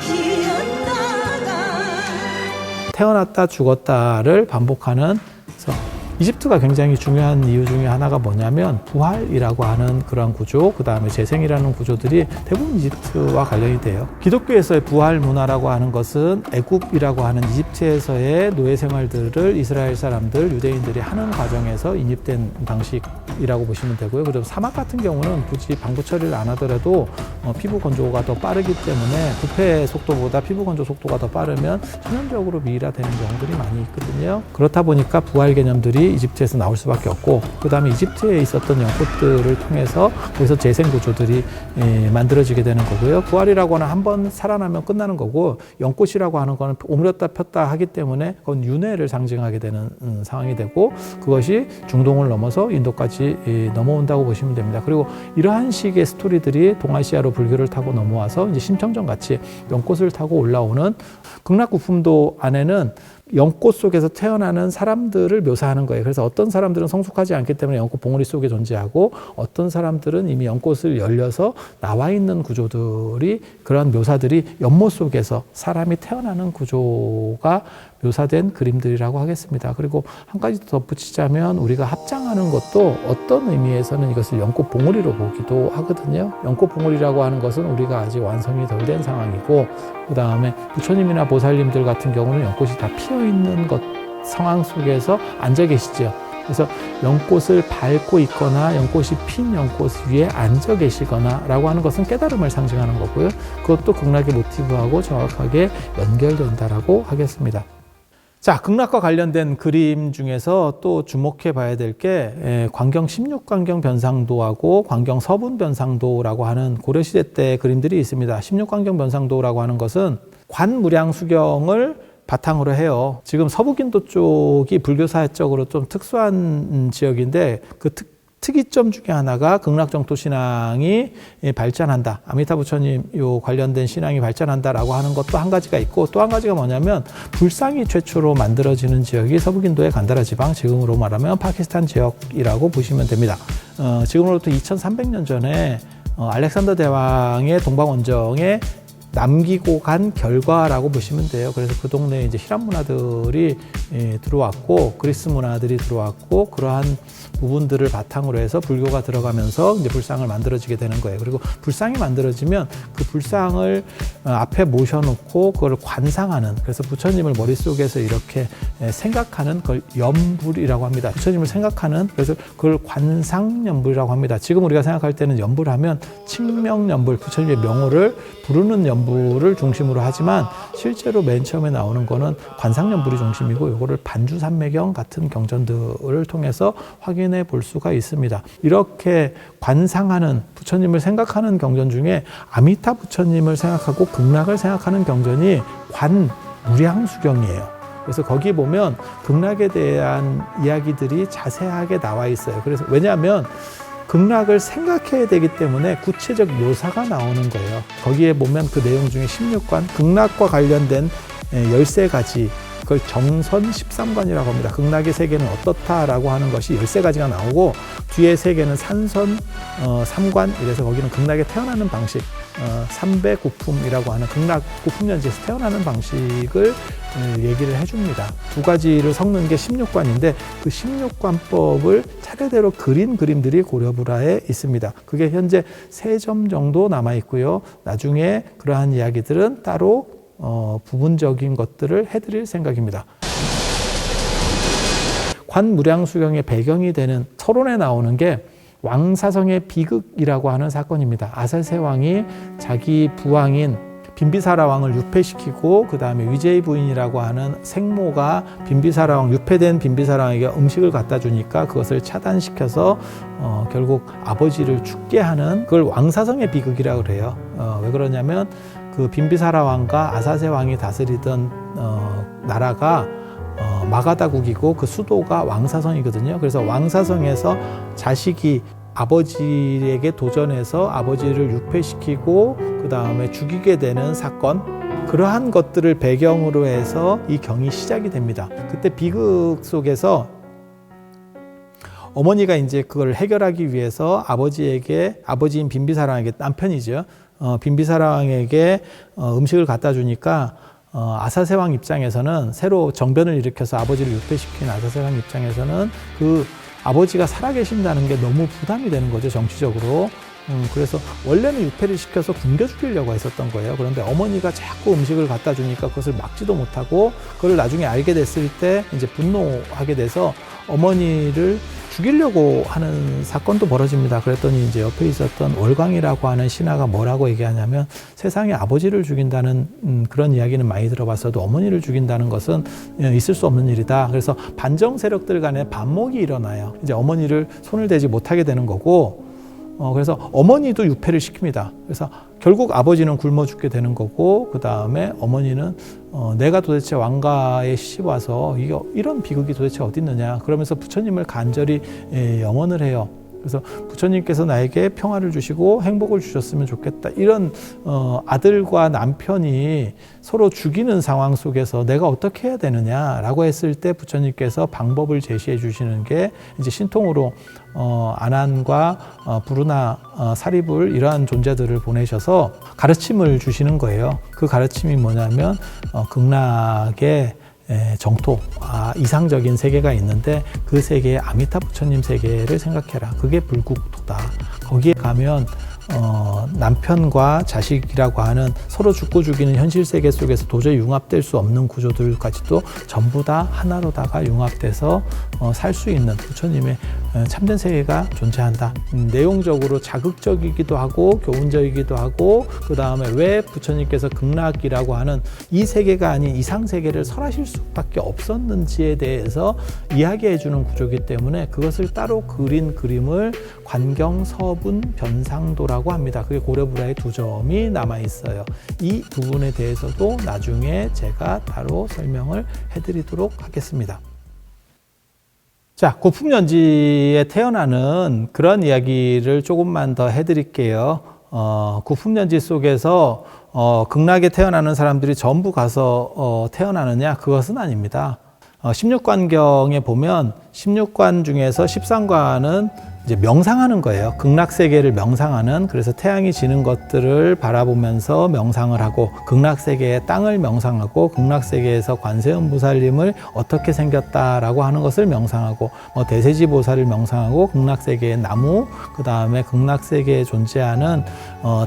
S3: 피었다가
S1: 태어났다 죽었다를 반복하는. 그래서 이집트가 굉장히 중요한 이유 중에 하나가 뭐냐면 부활이라고 하는 그런 구조, 그 다음에 재생이라는 구조들이 대부분 이집트와 관련이 돼요. 기독교에서의 부활 문화라고 하는 것은 애굽이라고 하는 이집트에서의 노예 생활들을 이스라엘 사람들, 유대인들이 하는 과정에서 인입된 방식이라고 보시면 되고요. 그리고 사막 같은 경우는 굳이 방부 처리를 안 하더라도 피부 건조가 더 빠르기 때문에 부패 속도보다 피부 건조 속도가 더 빠르면 천연적으로 미이라되는 경우들이 많이 있거든요. 그렇다 보니까 부활 개념들이 이집트에서 나올 수밖에 없고, 그 다음에 이집트에 있었던 연꽃들을 통해서 거기서 재생 구조들이 만들어지게 되는 거고요. 부활이라고 하는 한 번 살아나면 끝나는 거고, 연꽃이라고 하는 거는 오므렸다 폈다 하기 때문에 그건 윤회를 상징하게 되는 상황이 되고, 그것이 중동을 넘어서 인도까지 넘어온다고 보시면 됩니다. 그리고 이러한 식의 스토리들이 동아시아로 불교를 타고 넘어와서 이제 심청정 같이 연꽃을 타고 올라오는 극락구품도 안에는 연꽃 속에서 태어나는 사람들을 묘사하는 거예요. 그래서 어떤 사람들은 성숙하지 않기 때문에 연꽃 봉우리 속에 존재하고, 어떤 사람들은 이미 연꽃을 열려서 나와 있는 구조들이, 그런 묘사들이 연못 속에서 사람이 태어나는 구조가 묘사된 그림들이라고 하겠습니다. 그리고 한 가지 더 덧붙이자면, 우리가 합장하는 것도 어떤 의미에서는 이것을 연꽃 봉우리로 보기도 하거든요. 연꽃 봉우리라고 하는 것은 우리가 아직 완성이 덜 된 상황이고, 그 다음에 부처님이나 보살님들 같은 경우는 연꽃이 다 피어 있는 것 상황 속에서 앉아 계시죠. 그래서 연꽃을 밟고 있거나 연꽃이 핀 연꽃 위에 앉아 계시거나 라고 하는 것은 깨달음을 상징하는 거고요. 그것도 극락의 모티브하고 정확하게 연결된다라고 하겠습니다. 자, 극락과 관련된 그림 중에서 또 주목해 봐야 될 게 광경 16광경 변상도하고 광경 서분 변상도라고 하는 고려시대 때 그림들이 있습니다. 16광경 변상도라고 하는 것은 관무량수경을 바탕으로 해요. 지금 서북인도 쪽이 불교사적으로 좀 특수한 지역인데, 그 특이점 중에 하나가 극락정토 신앙이 발전한다, 아미타 부처님 요 관련된 신앙이 발전한다라고 하는 것도 한 가지가 있고, 또 한 가지가 뭐냐면 불상이 최초로 만들어지는 지역이 서북인도의 간다라 지방, 지금으로 말하면 파키스탄 지역이라고 보시면 됩니다. 지금으로부터 2300년 전에 알렉산더 대왕의 동방원정에 남기고 간 결과라고 보시면 돼요. 그래서 그 동네에 이제 히람 문화들이 들어왔고 그리스 문화들이 들어왔고 그러한 부분들을 바탕으로 해서 불교가 들어가면서 이제 불상을 만들어지게 되는 거예요. 그리고 불상이 만들어지면 그 불상을 앞에 모셔놓고 그걸 관상하는, 그래서 부처님을 머릿속에서 이렇게 생각하는 걸 연불이라고 합니다. 부처님을 생각하는, 그래서 그걸 관상연불이라고 합니다. 지금 우리가 생각할 때는 연불하면 칭명연불, 부처님의 명호를 부르는 연불을 중심으로 하지만 실제로 맨 처음에 나오는 거는 관상연불이 중심이고 이거를 반주산매경 같은 경전들을 통해서 확인해 볼 수가 있습니다. 이렇게 관상하는, 부처님을 생각하는 경전 중에 아미타 부처님을 생각하고 극락을 생각하는 경전이 관무량수경이에요. 그래서 거기 보면 극락에 대한 이야기들이 자세하게 나와 있어요. 그래서 왜냐하면 극락을 생각해야 되기 때문에 구체적 묘사가 나오는 거예요. 거기에 보면 그 내용 중에 16관, 극락과 관련된 13가지, 그걸 정선 13관이라고 합니다. 극락의 세계는 어떻다라고 하는 것이 13가지가 나오고 뒤에 세계는 산선 3관, 이래서 거기는 극락에 태어나는 방식, 3배구품이라고 하는 극락 구품연지에서 태어나는 방식을 얘기를 해줍니다. 두 가지를 섞는 게 16관인데 그 16관법을 차례대로 그린 그림들이 고려불화에 있습니다. 그게 현재 3점 정도 남아 있고요. 나중에 그러한 이야기들은 따로 부분적인 것들을 해드릴 생각입니다. 관무량수경의 배경이 되는 서론에 나오는 게 왕사성의 비극이라고 하는 사건입니다. 아사세왕이 자기 부왕인 빈비사라 왕을 유폐시키고 그 다음에 위제이 부인이라고 하는 생모가 빈비사라 왕, 유폐된 빈비사라 왕에게 음식을 갖다 주니까 그것을 차단시켜서 결국 아버지를 죽게 하는, 그걸 왕사성의 비극이라고 그래요. 왜 그러냐면 그 빈비사라 왕과 아사세 왕이 다스리던 나라가 마가다국이고 그 수도가 왕사성이거든요. 그래서 왕사성에서 자식이 아버지에게 도전해서 아버지를 유폐시키고 그 다음에 죽이게 되는 사건, 그러한 것들을 배경으로 해서 이 경이 시작이 됩니다. 그때 비극 속에서 어머니가 이제 그걸 해결하기 위해서 아버지인 빈비사라 왕에게, 남편이죠, 빈비사라 왕에게 음식을 갖다 주니까 아사세 왕 입장에서는, 새로 정변을 일으켜서 아버지를 유폐시킨 아사세 왕 입장에서는 그 아버지가 살아계신다는 게 너무 부담이 되는 거죠, 정치적으로. 그래서 원래는 유폐를 시켜서 굶겨 죽이려고 했었던 거예요. 그런데 어머니가 자꾸 음식을 갖다 주니까 그것을 막지도 못하고 그걸 나중에 알게 됐을 때 이제 분노하게 돼서 어머니를 죽이려고 하는 사건도 벌어집니다. 그랬더니 이제 옆에 있었던 월광이라고 하는 신하가 뭐라고 얘기하냐면, 세상에 아버지를 죽인다는 그런 이야기는 많이 들어봤어도 어머니를 죽인다는 것은 있을 수 없는 일이다. 그래서 반정 세력들 간에 반목이 일어나요. 이제 어머니를 손을 대지 못하게 되는 거고, 그래서 어머니도 유폐를 시킵니다. 그래서 결국 아버지는 굶어 죽게 되는 거고, 그 다음에 어머니는 내가 도대체 왕가에 시집 와서 이런 비극이 도대체 어디 있느냐, 그러면서 부처님을 간절히 염원을 해요. 그래서 부처님께서 나에게 평화를 주시고 행복을 주셨으면 좋겠다. 이런 아들과 남편이 서로 죽이는 상황 속에서 내가 어떻게 해야 되느냐라고 했을 때 부처님께서 방법을 제시해 주시는 게 이제 신통으로 아난과 부르나, 사리불, 이러한 존재들을 보내셔서 가르침을 주시는 거예요. 그 가르침이 뭐냐면 극락의 정토, 이상적인 세계가 있는데 그 세계의 아미타 부처님 세계를 생각해라. 그게 불국토다. 거기에 가면 남편과 자식이라고 하는 서로 죽고 죽이는 현실 세계 속에서 도저히 융합될 수 없는 구조들까지도 전부 다 하나로다가 융합돼서 살 수 있는 부처님의 참된 세계가 존재한다. 내용적으로 자극적이기도 하고 교훈적이기도 하고, 그 다음에 왜 부처님께서 극락이라고 하는 이 세계가 아닌 이상 세계를 설하실 수밖에 없었는지에 대해서 이야기해 주는 구조이기 때문에 그것을 따로 그린 그림을 관경서분 변상도라고 합니다. 그게 고려불화의 2점이 남아 있어요. 이 부분에 대해서도 나중에 제가 따로 설명을 해드리도록 하겠습니다. 자, 구품연지에 태어나는 그런 이야기를 조금만 더 해드릴게요. 구품연지 속에서 극락에 태어나는 사람들이 전부 가서 태어나느냐? 그것은 아닙니다. 16관경에 보면 16관 중에서 13관은 이제 명상하는 거예요. 극락세계를 명상하는, 그래서 태양이 지는 것들을 바라보면서 명상을 하고, 극락세계의 땅을 명상하고, 극락세계에서 관세음보살님을 어떻게 생겼다라고 하는 것을 명상하고, 대세지보살을 명상하고, 극락세계의 나무, 그 다음에 극락세계에 존재하는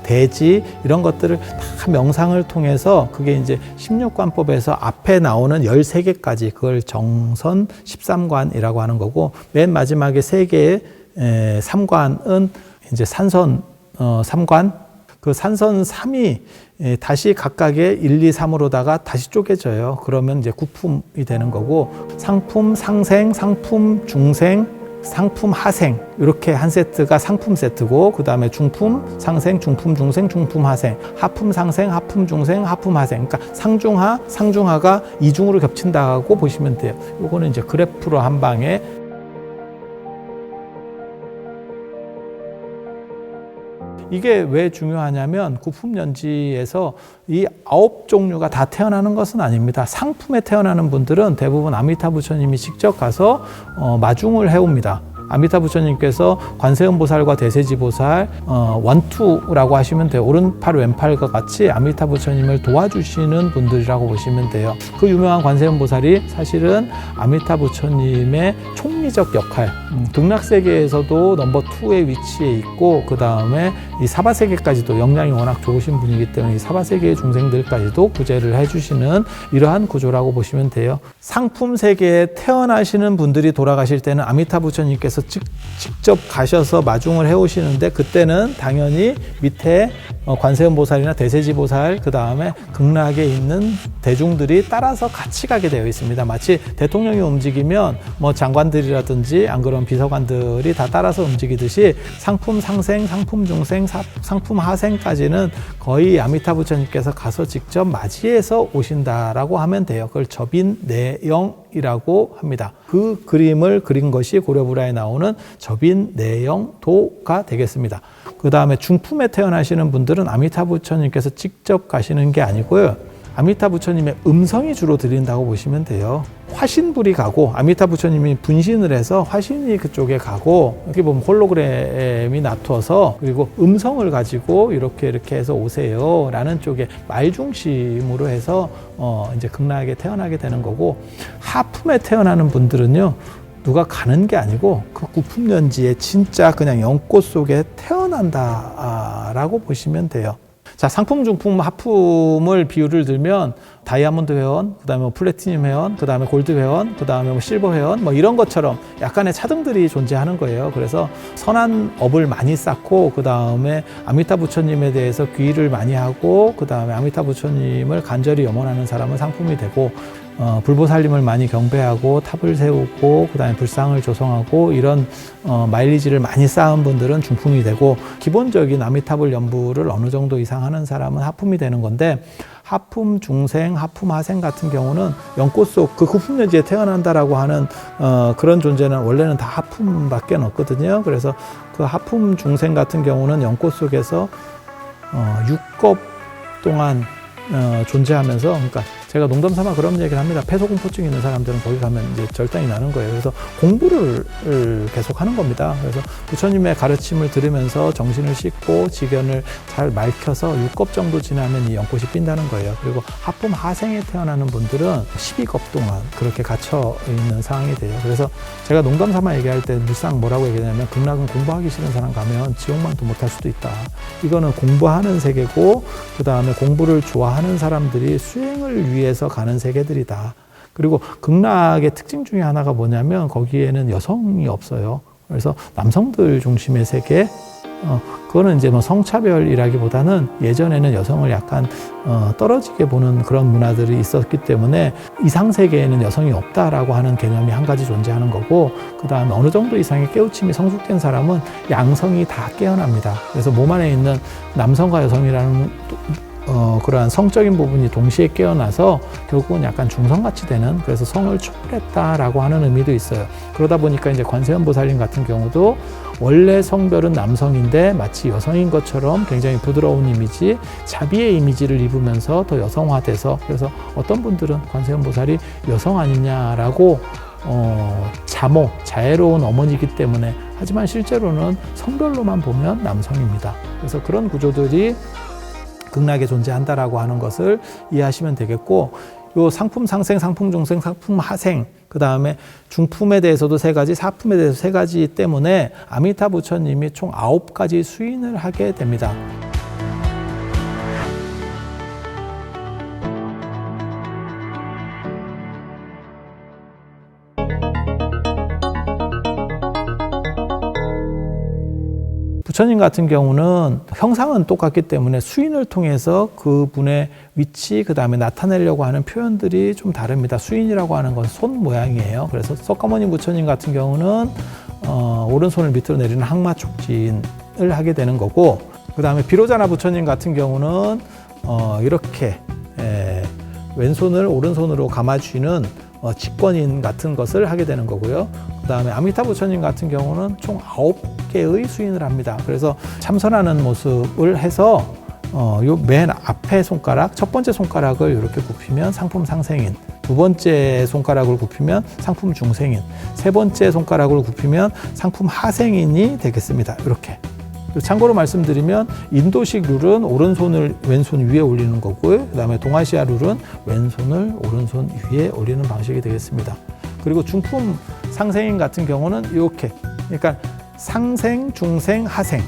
S1: 대지, 이런 것들을 다 명상을 통해서, 그게 이제 16관법에서 앞에 나오는 13개까지, 그걸 정선 13관이라고 하는 거고, 맨 마지막에 3개의 3관은 이제 산선 3관, 그 산선 3이 다시 각각의 1, 2, 3으로다가 다시 쪼개져요. 그러면 이제 구품이 되는 거고, 상품, 상생, 상품, 중생, 상품, 하생, 이렇게 한 세트가 상품 세트고, 그 다음에 중품, 상생, 중품, 중생, 중품, 하생, 하품, 상생, 하품, 중생, 하품, 하생. 그러니까 상중하, 상중하가 이중으로 겹친다고 보시면 돼요. 요거는 이제 그래프로 한 방에. 이게 왜 중요하냐면, 구품연지에서 이 9종류가 다 태어나는 것은 아닙니다. 상품에 태어나는 분들은 대부분 아미타 부처님이 직접 가서 마중을 해옵니다. 아미타 부처님께서 관세음보살과 대세지보살 원투라고 하시면 돼요. 오른팔 왼팔과 같이 아미타 부처님을 도와주시는 분들이라고 보시면 돼요. 그 유명한 관세음보살이 사실은 아미타 부처님의 총리적 역할, 극락세계에서도 넘버 2의 위치에 있고, 그 다음에 이 사바세계까지도 역량이 워낙 좋으신 분이기 때문에 이 사바세계의 중생들까지도 구제를 해주시는 이러한 구조라고 보시면 돼요. 상품 세계에 태어나시는 분들이 돌아가실 때는 아미타 부처님께서 직접 가셔서 마중을 해오시는데, 그때는 당연히 밑에 관세음보살이나 대세지보살, 그 다음에 극락에 있는 대중들이 따라서 같이 가게 되어 있습니다. 마치 대통령이 움직이면 장관들이라든지 안 그런 비서관들이 다 따라서 움직이듯이, 상품 상생, 상품 중생, 상품 하생까지는 거의 아미타 부처님께서 가서 직접 맞이해서 오신다라고 하면 돼요. 그걸 접인내영이라고 합니다. 그 그림을 그린 것이 고려불화에 나오는 접인내영도가 되겠습니다. 그 다음에 중품에 태어나시는 분들은 아미타 부처님께서 직접 가시는 게 아니고요. 아미타 부처님의 음성이 주로 들린다고 보시면 돼요. 화신불이 가고, 아미타 부처님이 분신을 해서 화신이 그쪽에 가고, 여기 보면 홀로그램이 놔둬서, 그리고 음성을 가지고 이렇게 해서 오세요 라는 쪽에 말중심으로 해서 이제 극락에 태어나게 되는 거고, 하품에 태어나는 분들은요, 누가 가는 게 아니고 그 구품연지에 진짜 그냥 연꽃 속에 태어난다라고 보시면 돼요. 자, 상품, 중품, 하품을 비유를 들면 다이아몬드 회원, 그 다음에 플래티늄 회원, 그 다음에 골드 회원, 그 다음에 실버 회원, 이런 것처럼 약간의 차등들이 존재하는 거예요. 그래서 선한 업을 많이 쌓고, 그 다음에 아미타 부처님에 대해서 귀의를 많이 하고, 그 다음에 아미타 부처님을 간절히 염원하는 사람은 상품이 되고, 불보살님을 많이 경배하고 탑을 세우고, 그 다음에 불상을 조성하고, 이런 마일리지를 많이 쌓은 분들은 중품이 되고, 기본적인 아미타불 연부를 어느 정도 이상 하는 사람은 하품이 되는 건데, 하품 중생, 하품 하생 같은 경우는 연꽃 속 그 구품연지에 태어난다라고 하는 그런 존재는 원래는 다 하품밖에 없거든요. 그래서 그 하품 중생 같은 경우는 연꽃 속에서 6겁 동안 존재하면서, 그러니까 제가 농담삼아 그런 얘기를 합니다. 폐소공포증 있는 사람들은 거기 가면 이제 절단이 나는 거예요. 그래서 공부를 계속 하는 겁니다. 그래서 부처님의 가르침을 들으면서 정신을 씻고 지견을 잘 맑혀서 6겁 정도 지나면 이 연꽃이 핀다는 거예요. 그리고 하품 하생에 태어나는 분들은 12겁 동안 그렇게 갇혀 있는 상황이 돼요. 그래서 제가 농담삼아 얘기할 때 늘상 뭐라고 얘기하냐면, 극락은 공부하기 싫은 사람 가면 지옥만도 못할 수도 있다. 이거는 공부하는 세계고, 그 다음에 공부를 좋아하는 사람들이 수행을 위해서 가는 세계들이다. 그리고 극락의 특징 중에 하나가 뭐냐면, 거기에는 여성이 없어요. 그래서 남성들 중심의 세계, 그거는 이제 성차별이라기보다는 예전에는 여성을 약간 떨어지게 보는 그런 문화들이 있었기 때문에 이상세계에는 여성이 없다라고 하는 개념이 한 가지 존재하는 거고, 그 다음에 어느 정도 이상의 깨우침이 성숙된 사람은 양성이 다 깨어납니다. 그래서 몸 안에 있는 남성과 여성이라는 그러한 성적인 부분이 동시에 깨어나서 결국은 약간 중성같이 되는, 그래서 성을 초월했다라고 하는 의미도 있어요. 그러다 보니까 이제 관세음보살님 같은 경우도 원래 성별은 남성인데 마치 여성인 것처럼 굉장히 부드러운 이미지, 자비의 이미지를 입으면서 더 여성화돼서, 그래서 어떤 분들은 관세음보살이 여성 아니냐라고 자애로운 어머니이기 때문에, 하지만 실제로는 성별로만 보면 남성입니다. 그래서 그런 구조들이 극락에 존재한다라고 하는 것을 이해하시면 되겠고, 요 상품 상생, 상품 중생, 상품 하생, 그 다음에 중품에 대해서도 3가지, 사품에 대해서 3가지 때문에 아미타 부처님이 총 9가지 수인을 하게 됩니다. 부처님 같은 경우는 형상은 똑같기 때문에 수인을 통해서 그분의 위치, 그 다음에 나타내려고 하는 표현들이 좀 다릅니다. 수인이라고 하는 건 손 모양이에요. 그래서 석가모니 부처님 같은 경우는 오른손을 밑으로 내리는 항마 촉진을 하게 되는 거고, 그 다음에 비로자나 부처님 같은 경우는 이렇게 왼손을 오른손으로 감아쥐는 직권인 같은 것을 하게 되는 거고요. 그 다음에 아미타 부처님 같은 경우는 총 9개의 수인을 합니다. 그래서 참선하는 모습을 해서 요 맨 앞에 손가락, 첫 번째 손가락을 이렇게 굽히면 상품 상생인, 두 번째 손가락을 굽히면 상품 중생인, 세 번째 손가락을 굽히면 상품 하생인이 되겠습니다. 이렇게. 참고로 말씀드리면 인도식 룰은 오른손을 왼손 위에 올리는 거고요. 그 다음에 동아시아 룰은 왼손을 오른손 위에 올리는 방식이 되겠습니다. 그리고 중품 상생인 같은 경우는 이렇게, 그러니까 상생, 중생, 하생,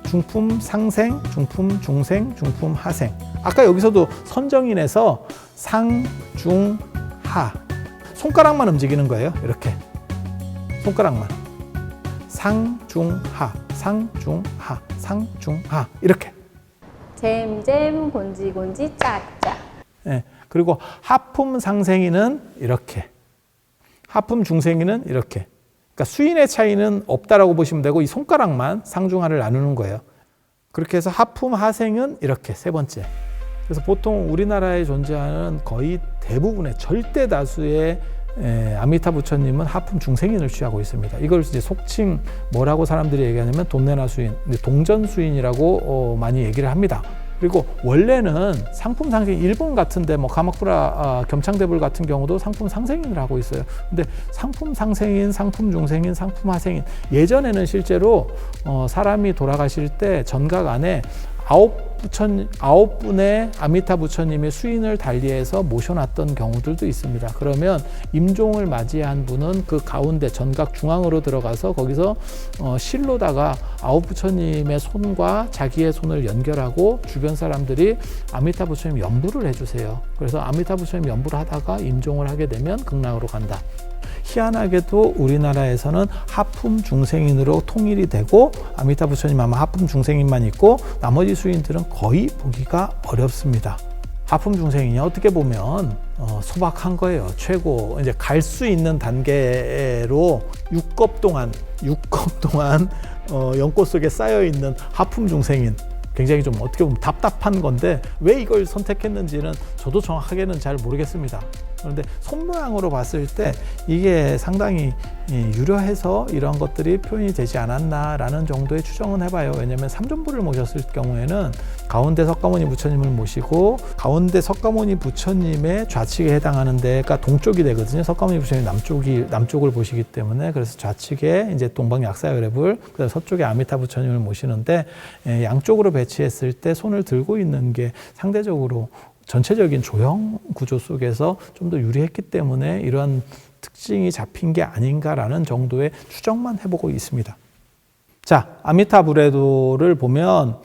S1: 중품 상생, 중품 중생, 중품 하생. 아까 여기서도 선정인에서 상, 중, 하, 손가락만 움직이는 거예요. 이렇게 손가락만. 상, 중, 하, 상, 중, 하, 상, 중, 하, 이렇게.
S5: 잼잼, 곤지곤지, 짝짝.
S1: 네. 그리고 하품 상생이는 이렇게, 하품 중생이는 이렇게. 그러니까 수인의 차이는 없다라고 보시면 되고, 이 손가락만 상중하를 나누는 거예요. 그렇게 해서 하품 하생은 이렇게, 세 번째. 그래서 보통 우리나라에 존재하는 거의 대부분의 절대 다수의 아미타 부처님은 하품 중생인을 취하고 있습니다. 이걸 이제 속칭 뭐라고 사람들이 얘기하냐면 돈내나 수인, 동전 수인이라고 많이 얘기를 합니다. 그리고 원래는 상품 상생, 일본 같은데 뭐 가마쿠라 겸창대불 같은 경우도 상품 상생인을 하고 있어요. 근데 상품 상생인, 상품 중생인, 상품 하생인, 예전에는 실제로 사람이 돌아가실 때 전각 안에 9분의 아미타 부처님의 수인을 달리해서 모셔놨던 경우들도 있습니다. 그러면 임종을 맞이한 분은 그 가운데 전각 중앙으로 들어가서 거기서 실로다가 9부처님의 손과 자기의 손을 연결하고 주변 사람들이 아미타 부처님 연부를 해주세요. 그래서 아미타 부처님 연부를 하다가 임종을 하게 되면 극락으로 간다. 희한하게도 우리나라에서는 하품 중생인으로 통일이 되고, 아미타 부처님 아마 하품 중생인만 있고 나머지 수인들은 거의 보기가 어렵습니다. 하품 중생인이 어떻게 보면 소박한 거예요. 최고 이제 갈 수 있는 단계로 6겁 동안 연꽃 속에 쌓여 있는 하품 중생인, 굉장히 좀 어떻게 보면 답답한 건데 왜 이걸 선택했는지는 저도 정확하게는 잘 모르겠습니다. 그런데 손모양으로 봤을 때 이게 상당히 유려해서 이런 것들이 표현이 되지 않았나라는 정도의 추정은 해봐요. 왜냐하면 삼존부를 모셨을 경우에는 가운데 석가모니 부처님을 모시고 가운데 석가모니 부처님의 좌측에 해당하는 데가 동쪽이 되거든요. 석가모니 부처님 남쪽을 보시기 때문에, 그래서 좌측에 이제 동방약사여랩을, 그다음 서쪽에 아미타 부처님을 모시는데 양쪽으로 배치했을 때 손을 들고 있는 게 상대적으로 전체적인 조형 구조 속에서 좀 더 유리했기 때문에 이러한 특징이 잡힌 게 아닌가라는 정도의 추정만 해보고 있습니다. 자, 아미타 부레도를 보면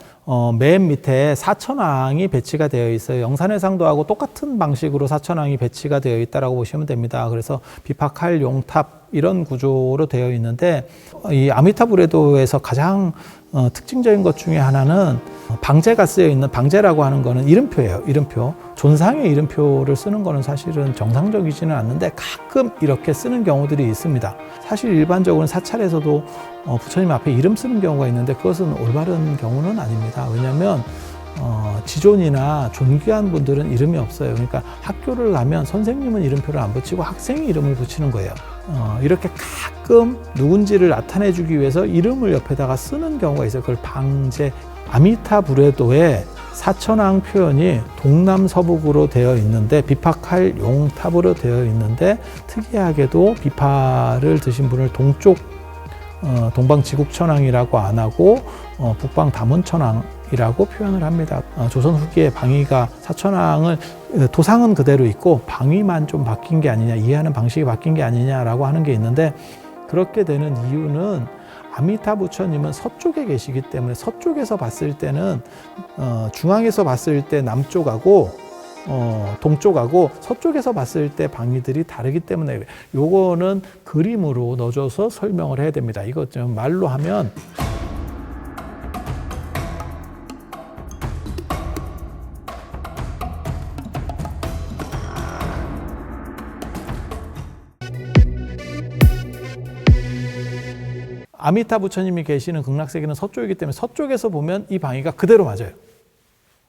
S1: 맨 밑에 사천왕이 배치가 되어 있어요. 영산회상도하고 똑같은 방식으로 사천왕이 배치가 되어 있다고 보시면 됩니다. 그래서 비파칼, 용탑 이런 구조로 되어 있는데, 이 아미타 부레도에서 가장 특징적인 것 중에 하나는 방제가 쓰여 있는, 방제라고 하는 거는 이름표예요. 이름표. 존상의 이름표를 쓰는 거는 사실은 정상적이지는 않는데 가끔 이렇게 쓰는 경우들이 있습니다. 사실 일반적으로는 사찰에서도 부처님 앞에 이름 쓰는 경우가 있는데 그것은 올바른 경우는 아닙니다. 왜냐하면 지존이나 존귀한 분들은 이름이 없어요. 그러니까 학교를 가면 선생님은 이름표를 안 붙이고 학생이 이름을 붙이는 거예요. 이렇게 가끔 누군지를 나타내주기 위해서 이름을 옆에다가 쓰는 경우가 있어요. 그걸 방제. 아미타 부레도에 사천왕 표현이 동남서북으로 되어 있는데 비파칼 용탑으로 되어 있는데 특이하게도 비파를 드신 분을 동쪽 동방지국천왕이라고 안 하고 북방다문천왕이라고 표현을 합니다. 조선 후기에 방위가 사천왕을 도상은 그대로 있고 방위만 좀 바뀐 게 아니냐, 이해하는 방식이 바뀐 게 아니냐라고 하는 게 있는데, 그렇게 되는 이유는 아미타 부처님은 서쪽에 계시기 때문에 서쪽에서 봤을 때는 중앙에서 봤을 때 남쪽하고 동쪽하고 서쪽에서 봤을 때 방위들이 다르기 때문에 요거는 그림으로 넣어줘서 설명을 해야 됩니다. 이거 좀 말로 하면 아미타 부처님이 계시는 극락세계는 서쪽이기 때문에 서쪽에서 보면 이 방위가 그대로 맞아요.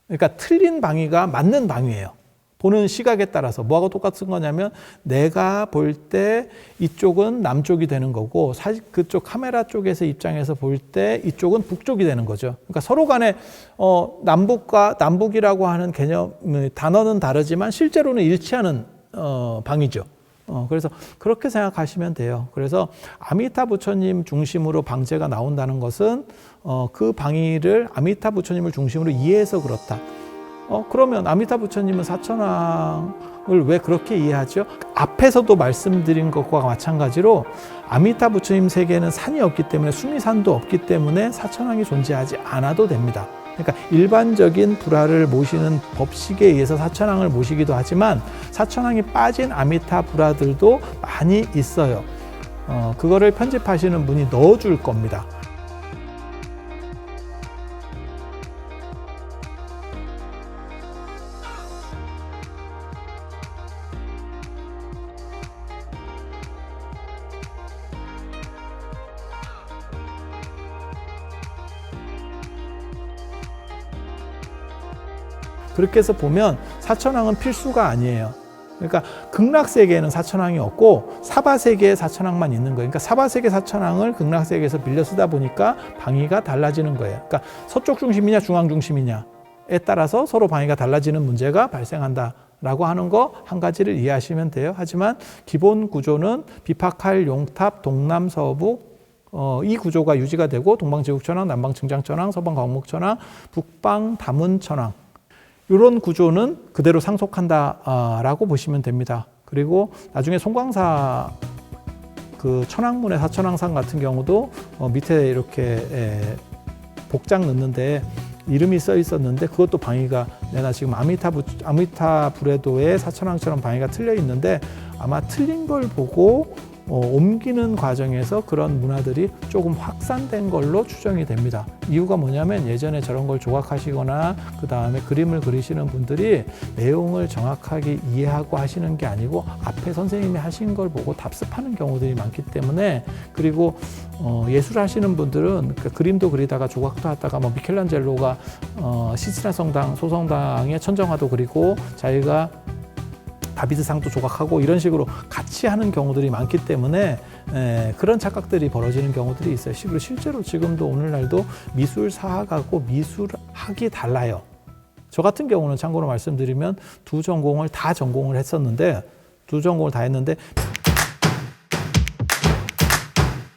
S1: 그러니까 틀린 방위가 맞는 방위예요. 보는 시각에 따라서 뭐하고 똑같은 거냐면 내가 볼 때 이쪽은 남쪽이 되는 거고 그쪽 카메라 쪽에서 입장에서 볼 때 이쪽은 북쪽이 되는 거죠. 그러니까 서로 간에 남북이라고 하는 개념 단어는 다르지만 실제로는 일치하는 방위죠. 그래서 그렇게 생각하시면 돼요. 그래서 아미타 부처님 중심으로 방제가 나온다는 것은 그 방위를 아미타 부처님을 중심으로 이해해서 그렇다. 그러면 아미타 부처님은 사천왕을 왜 그렇게 이해하죠? 앞에서도 말씀드린 것과 마찬가지로 아미타 부처님 세계에는 산이 없기 때문에 수미산도 없기 때문에 사천왕이 존재하지 않아도 됩니다. 그러니까 일반적인 불화를 모시는 법식에 의해서 사천왕을 모시기도 하지만 사천왕이 빠진 아미타 불화들도 많이 있어요. 그거를 편집하시는 분이 넣어줄 겁니다. 그렇게 해서 보면 사천왕은 필수가 아니에요. 그러니까 극락세계에는 사천왕이 없고 사바세계에 사천왕만 있는 거예요. 그러니까 사바세계 사천왕을 극락세계에서 빌려 쓰다 보니까 방위가 달라지는 거예요. 그러니까 서쪽 중심이냐 중앙 중심이냐에 따라서 서로 방위가 달라지는 문제가 발생한다라고 하는 거 한 가지를 이해하시면 돼요. 하지만 기본 구조는 비파칼 용탑 동남서북 이 구조가 유지가 되고 동방지국천왕, 남방증장천왕, 서방광목천왕, 북방다문천왕 이런 구조는 그대로 상속한다라고 보시면 됩니다. 그리고 나중에 송광사 그 천왕문의 사천왕상 같은 경우도 밑에 이렇게 복장 넣는데 이름이 써 있었는데 그것도 방위가 내가 지금 아미타 불에도의 사천왕처럼 방위가 틀려 있는데 아마 틀린 걸 보고 옮기는 과정에서 그런 문화들이 조금 확산된 걸로 추정이 됩니다. 이유가 뭐냐면 예전에 저런 걸 조각하시거나 그 다음에 그림을 그리시는 분들이 내용을 정확하게 이해하고 하시는 게 아니고 앞에 선생님이 하신 걸 보고 답습하는 경우들이 많기 때문에, 그리고 예술하시는 분들은 그림도 그리다가 조각도 하다가 뭐 미켈란젤로가 시스티나 성당, 소성당의 천정화도 그리고 자기가 다비드상도 조각하고 이런 식으로 같이 하는 경우들이 많기 때문에 그런 착각들이 벌어지는 경우들이 있어요. 그리고 실제로 지금도 오늘날도 미술사학하고 미술학이 달라요. 저 같은 경우는 참고로 말씀드리면 두 전공을 다 전공을 했었는데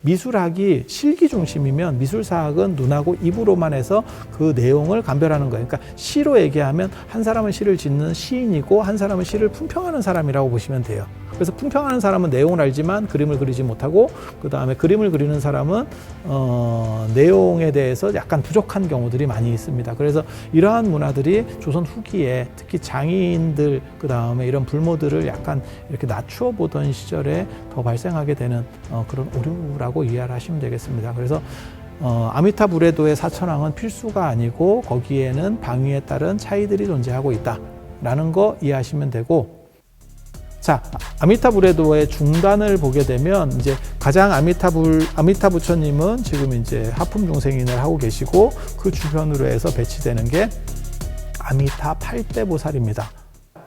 S1: 미술학이 실기 중심이면 미술사학은 눈하고 입으로만 해서 그 내용을 감별하는 거예요. 그러니까 시로 얘기하면 한 사람은 시를 짓는 시인이고 한 사람은 시를 품평하는 사람이라고 보시면 돼요. 그래서 품평하는 사람은 내용을 알지만 그림을 그리지 못하고, 그 다음에 그림을 그리는 사람은 내용에 대해서 약간 부족한 경우들이 많이 있습니다. 그래서 이러한 문화들이 조선 후기에 특히 장인들 그 다음에 이런 불모들을 약간 이렇게 낮추어 보던 시절에 더 발생하게 되는 그런 오류라고 이해를 하시면 되겠습니다. 그래서 아미타 불에도의 사천왕은 필수가 아니고 거기에는 방위에 따른 차이들이 존재하고 있다라는 거 이해하시면 되고, 자, 아미타 불에도의 중단을 보게 되면 이제 가장 아미타 부처님은 지금 이제 하품 중생인을 하고 계시고 그 주변으로 해서 배치되는 게 아미타 8대 보살입니다.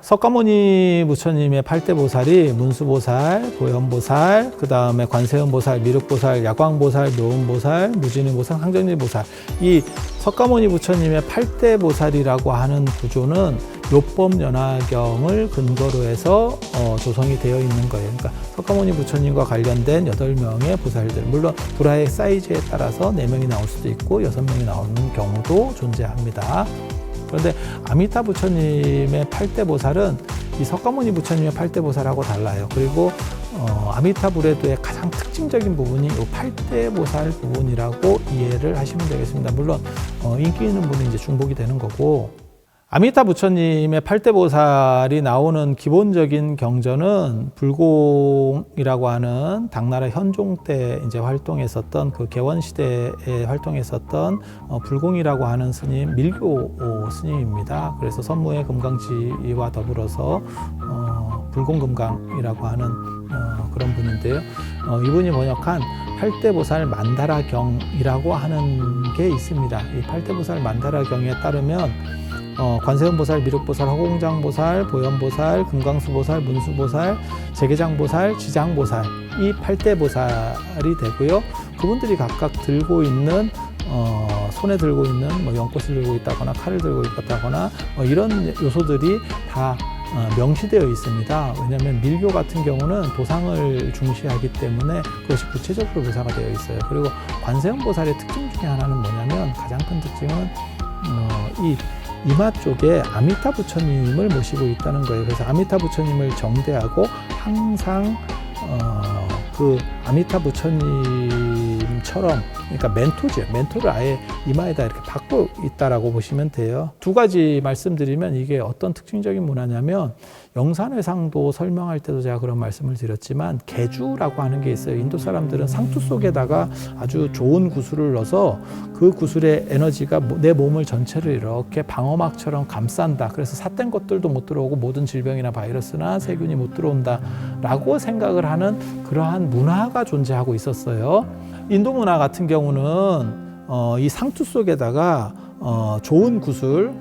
S1: 석가모니 부처님의 8대 보살이 문수보살, 보현보살, 그 다음에 관세음보살, 미륵보살, 야광보살, 묘음보살, 무진의보살, 항정리보살. 이 석가모니 부처님의 8대 보살이라고 하는 구조는 요법연화경을 근거로 해서 조성이 되어 있는 거예요. 그러니까 석가모니 부처님과 관련된 8명의 보살들, 물론 불화의 사이즈에 따라서 4명이 나올 수도 있고 6명이 나오는 경우도 존재합니다. 그런데 아미타 부처님의 8대 보살은 이 석가모니 부처님의 8대 보살하고 달라요. 그리고 아미타 불에도의 가장 특징적인 부분이 이 8대 보살 부분이라고 이해를 하시면 되겠습니다. 물론 인기 있는 분이 이제 중복이 되는 거고, 아미타 부처님의 8대 보살이 나오는 기본적인 경전은 불공이라고 하는 당나라 현종 때 이제 활동했었던 그 개원 시대에 활동했었던 불공이라고 하는 스님, 밀교 스님입니다. 그래서 선무의 금강지와 더불어서 불공금강이라고 하는 그런 분인데요. 이분이 번역한 8대 보살 만다라경이라고 하는 게 있습니다. 이 8대 보살 만다라경에 따르면 관세음보살, 미륵보살, 허공장보살, 보현보살, 금강수보살, 문수보살, 재계장보살, 지장보살, 이 8대 보살이 되고요. 그분들이 각각 들고 있는 손에 들고 있는 뭐 연꽃을 들고 있다거나 칼을 들고 있다거나 이런 요소들이 다 명시되어 있습니다. 왜냐하면 밀교 같은 경우는 도상을 중시하기 때문에 그것이 구체적으로 묘사가 되어 있어요. 그리고 관세음보살의 특징 중에 하나는 뭐냐면, 가장 큰 특징은 이 이마 쪽에 아미타 부처님을 모시고 있다는 거예요. 그래서 아미타 부처님을 정대하고 항상 그 아미타 부처님처럼, 그러니까 멘토를 아예 이마에다 이렇게 받고 있다라고 보시면 돼요. 두 가지 말씀드리면 이게 어떤 특징적인 문화냐면, 영산회상도 설명할 때도 제가 그런 말씀을 드렸지만 개주라고 하는 게 있어요. 인도 사람들은 상투 속에다가 아주 좋은 구슬을 넣어서 그 구슬의 에너지가 내 몸을 전체를 이렇게 방어막처럼 감싼다. 그래서 삿된 것들도 못 들어오고 모든 질병이나 바이러스나 세균이 못 들어온다라고 생각을 하는 그러한 문화가 존재하고 있었어요. 인도 문화 같은 경우는 이 상투 속에다가 좋은 구슬,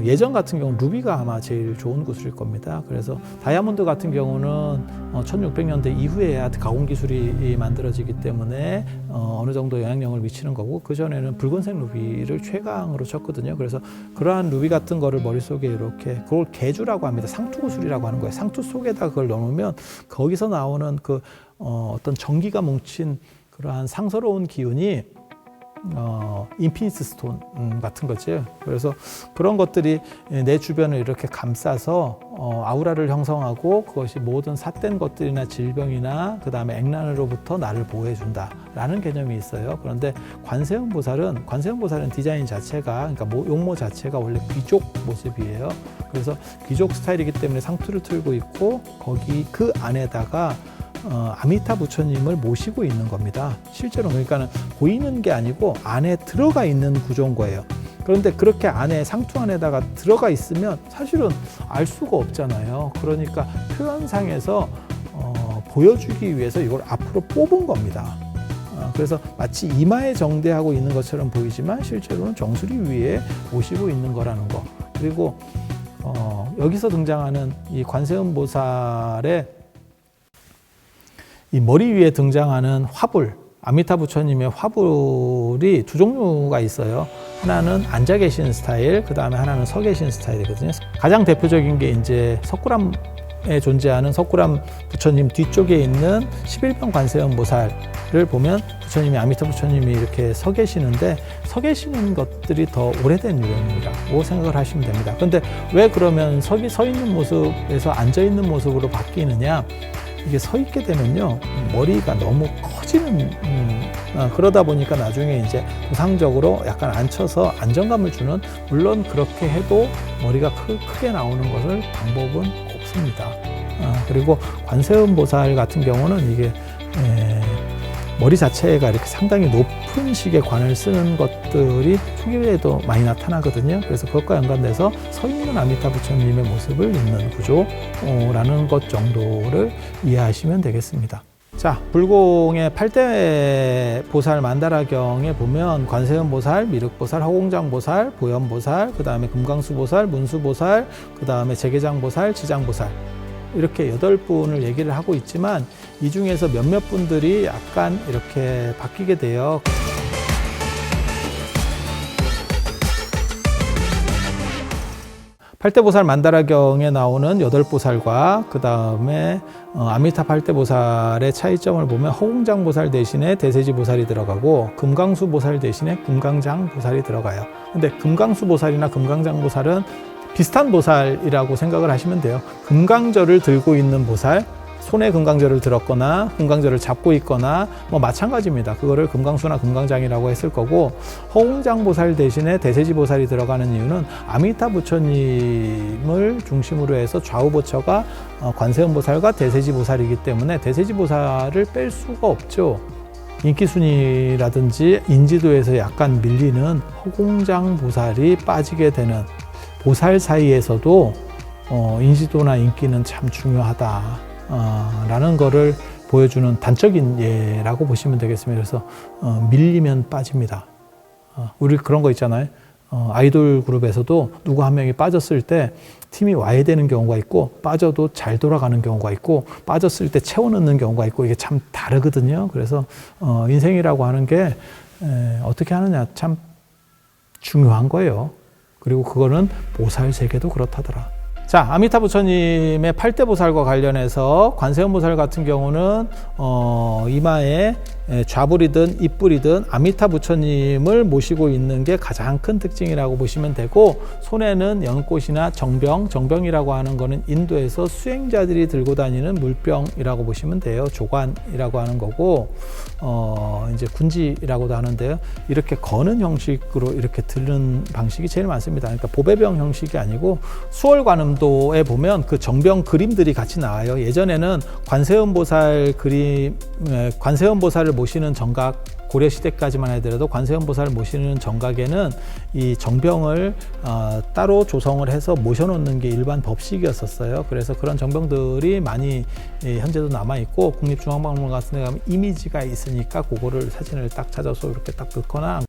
S1: 예전 같은 경우는 루비가 아마 제일 좋은 구슬일 겁니다. 그래서 다이아몬드 같은 경우는 1600년대 이후에야 가공 기술이 만들어지기 때문에 어느 정도 영향력을 미치는 거고, 그전에는 붉은색 루비를 최강으로 쳤거든요. 그래서 그러한 루비 같은 거를 머릿속에 이렇게, 그걸 개주라고 합니다. 상투 구슬이라고 하는 거예요. 상투 속에다 그걸 넣으면 거기서 나오는 그 어떤 전기가 뭉친 그러한 상서로운 기운이 인피니트 스톤 같은 거죠. 그래서 그런 것들이 내 주변을 이렇게 감싸서 아우라를 형성하고, 그것이 모든 삿된 것들이나 질병이나 그 다음에 액난으로부터 나를 보호해준다라는 개념이 있어요. 그런데 관세음보살은 디자인 자체가, 그러니까 용모 자체가 원래 귀족 모습이에요. 그래서 귀족 스타일이기 때문에 상투를 틀고 있고, 거기 그 안에다가 아미타 부처님을 모시고 있는 겁니다. 실제로 그러니까는 보이는 게 아니고 안에 들어가 있는 구조인 거예요. 그런데 그렇게 안에, 상투 안에다가 들어가 있으면 사실은 알 수가 없잖아요. 그러니까 표현상에서 보여주기 위해서 이걸 앞으로 뽑은 겁니다. 그래서 마치 이마에 정대하고 있는 것처럼 보이지만 실제로는 정수리 위에 모시고 있는 거라는 거. 그리고 여기서 등장하는 이 관세음보살의 이 머리 위에 등장하는 화불, 아미타 부처님의 화불이 두 종류가 있어요. 하나는 앉아 계신 스타일, 그 다음에 하나는 서 계신 스타일이거든요. 가장 대표적인 게 이제 석굴암에 존재하는 석굴암 부처님 뒤쪽에 있는 11병 관세음보살을 보면 부처님이, 아미타 부처님이 이렇게 서 계시는데, 서 계시는 것들이 더 오래된 유형이라고 생각을 하시면 됩니다. 근데 왜 그러면 서 있는 모습에서 앉아 있는 모습으로 바뀌느냐? 이게 서 있게 되면요, 머리가 너무 커지는, 그러다 보니까 나중에 이제 도상적으로 약간 앉혀서 안정감을 주는, 물론 그렇게 해도 머리가 크게 나오는 것을 방법은 없습니다. 그리고 관세음보살 같은 경우는 이게 머리 자체가 이렇게 상당히 높은 식의 관을 쓰는 것들이 초기에도 많이 나타나거든요. 그래서 그것과 연관돼서 서 있는 아미타 부처님의 모습을 있는 구조라는 것 정도를 이해하시면 되겠습니다. 자, 불공의 8대 보살 만다라경에 보면 관세음 보살, 미륵 보살, 허공장 보살, 보현 보살, 그 다음에 금강수 보살, 문수 보살, 그 다음에 재계장 보살, 지장 보살 이렇게 8분을 얘기를 하고 있지만 이 중에서 몇몇 분들이 약간 이렇게 바뀌게 돼요. 팔대보살 만다라경에 나오는 8보살과 그 다음에 아미타 팔대보살의 차이점을 보면 허공장 보살 대신에 대세지 보살이 들어가고 금강수 보살 대신에 금강장 보살이 들어가요. 근데 금강수 보살이나 금강장 보살은 비슷한 보살이라고 생각을 하시면 돼요. 금강절을 들고 있는 보살, 손에 금강절을 들었거나 금강절을 잡고 있거나 뭐 마찬가지입니다. 그거를 금강수나 금강장이라고 했을 거고 허공장 보살 대신에 대세지 보살이 들어가는 이유는 아미타 부처님을 중심으로 해서 좌우 보처가 관세음 보살과 대세지 보살이기 때문에 대세지 보살을 뺄 수가 없죠. 인기순위라든지 인지도에서 약간 밀리는 허공장 보살이 빠지게 되는 보살 사이에서도 인지도나 인기는 참 중요하다. 라는 거를 보여주는 단적인 예라고 보시면 되겠습니다. 그래서 밀리면 빠집니다. 우리 그런 거 있잖아요. 아이돌 그룹에서도 누구 한 명이 빠졌을 때 팀이 와야 되는 경우가 있고 빠져도 잘 돌아가는 경우가 있고 빠졌을 때 채워 넣는 경우가 있고 이게 참 다르거든요. 그래서 인생이라고 하는 게 어떻게 하느냐 참 중요한 거예요. 그리고 그거는 보살 세계도 그렇다더라. 자, 아미타 부처님의 8대 보살과 관련해서 관세음 보살 같은 경우는 이마에 좌불이든 입불이든 아미타 부처님을 모시고 있는 게 가장 큰 특징이라고 보시면 되고 손에는 연꽃이나 정병이라고 하는 거는 인도에서 수행자들이 들고 다니는 물병이라고 보시면 돼요. 조관이라고 하는 거고 이제 군지라고도 하는데요. 이렇게 거는 형식으로 이렇게 드는 방식이 제일 많습니다. 그러니까 보배병 형식이 아니고 수월관음도에 보면 그 정병 그림들이 같이 나와요. 예전에는 관세음 보살 관세음 보살을 모시는 정각 고려 시대까지만 하더라도 관세음 보살을 모시는 정각에는 이 정병을 따로 조성을 해서 모셔놓는 게 일반 법식이었었어요. 그래서 그런 정병들이 많이 현재도 남아있고 국립중앙박물관 같은 데 가면 이미지가 있으니까 그거를 사진을 딱 찾아서 이렇게 딱 넣거나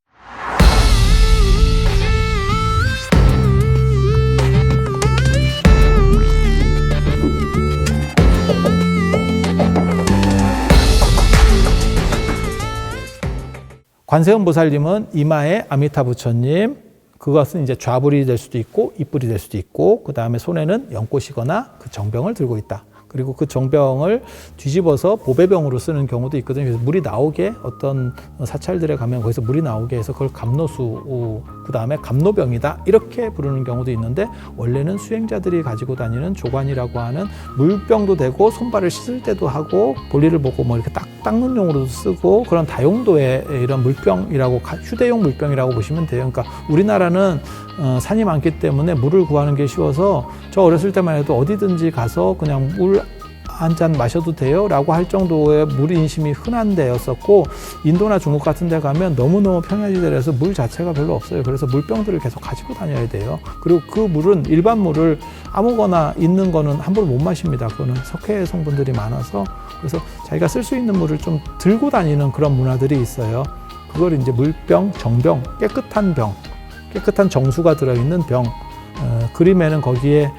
S1: 관세음 보살님은 이마에 아미타 부처님, 그것은 이제 좌불이 될 수도 있고 입불이 될 수도 있고 그 다음에 손에는 연꽃이거나 그 정병을 들고 있다. 그리고 그 정병을 뒤집어서 보배병으로 쓰는 경우도 있거든요. 그래서 물이 나오게 어떤 사찰들에 가면 거기서 물이 나오게 해서 그걸 감노수, 그 다음에 감노병이다 이렇게 부르는 경우도 있는데 원래는 수행자들이 가지고 다니는 조관이라고 하는 물병도 되고 손발을 씻을 때도 하고 볼일을 보고 뭐 이렇게 딱 닦는 용으로도 쓰고 그런 다용도의 이런 물병이라고 휴대용 물병이라고 보시면 돼요. 그러니까 우리나라는 산이 많기 때문에 물을 구하는 게 쉬워서 저 어렸을 때만 해도 어디든지 가서 그냥 물 한 잔 마셔도 돼요? 라고 할 정도의 물 인심이 흔한 데였었고 인도나 중국 같은 데 가면 너무너무 평야지대라서 물 자체가 별로 없어요. 그래서 물병들을 계속 가지고 다녀야 돼요. 그리고 그 물은 일반 물을 아무거나 있는 거는 함부로 못 마십니다. 그거는 석회 성분들이 많아서 그래서 자기가 쓸 수 있는 물을 좀 들고 다니는 그런 문화들이 있어요. 그걸 이제 물병, 정병, 깨끗한 병, 깨끗한 정수가 들어있는 병, 그림에는 거기에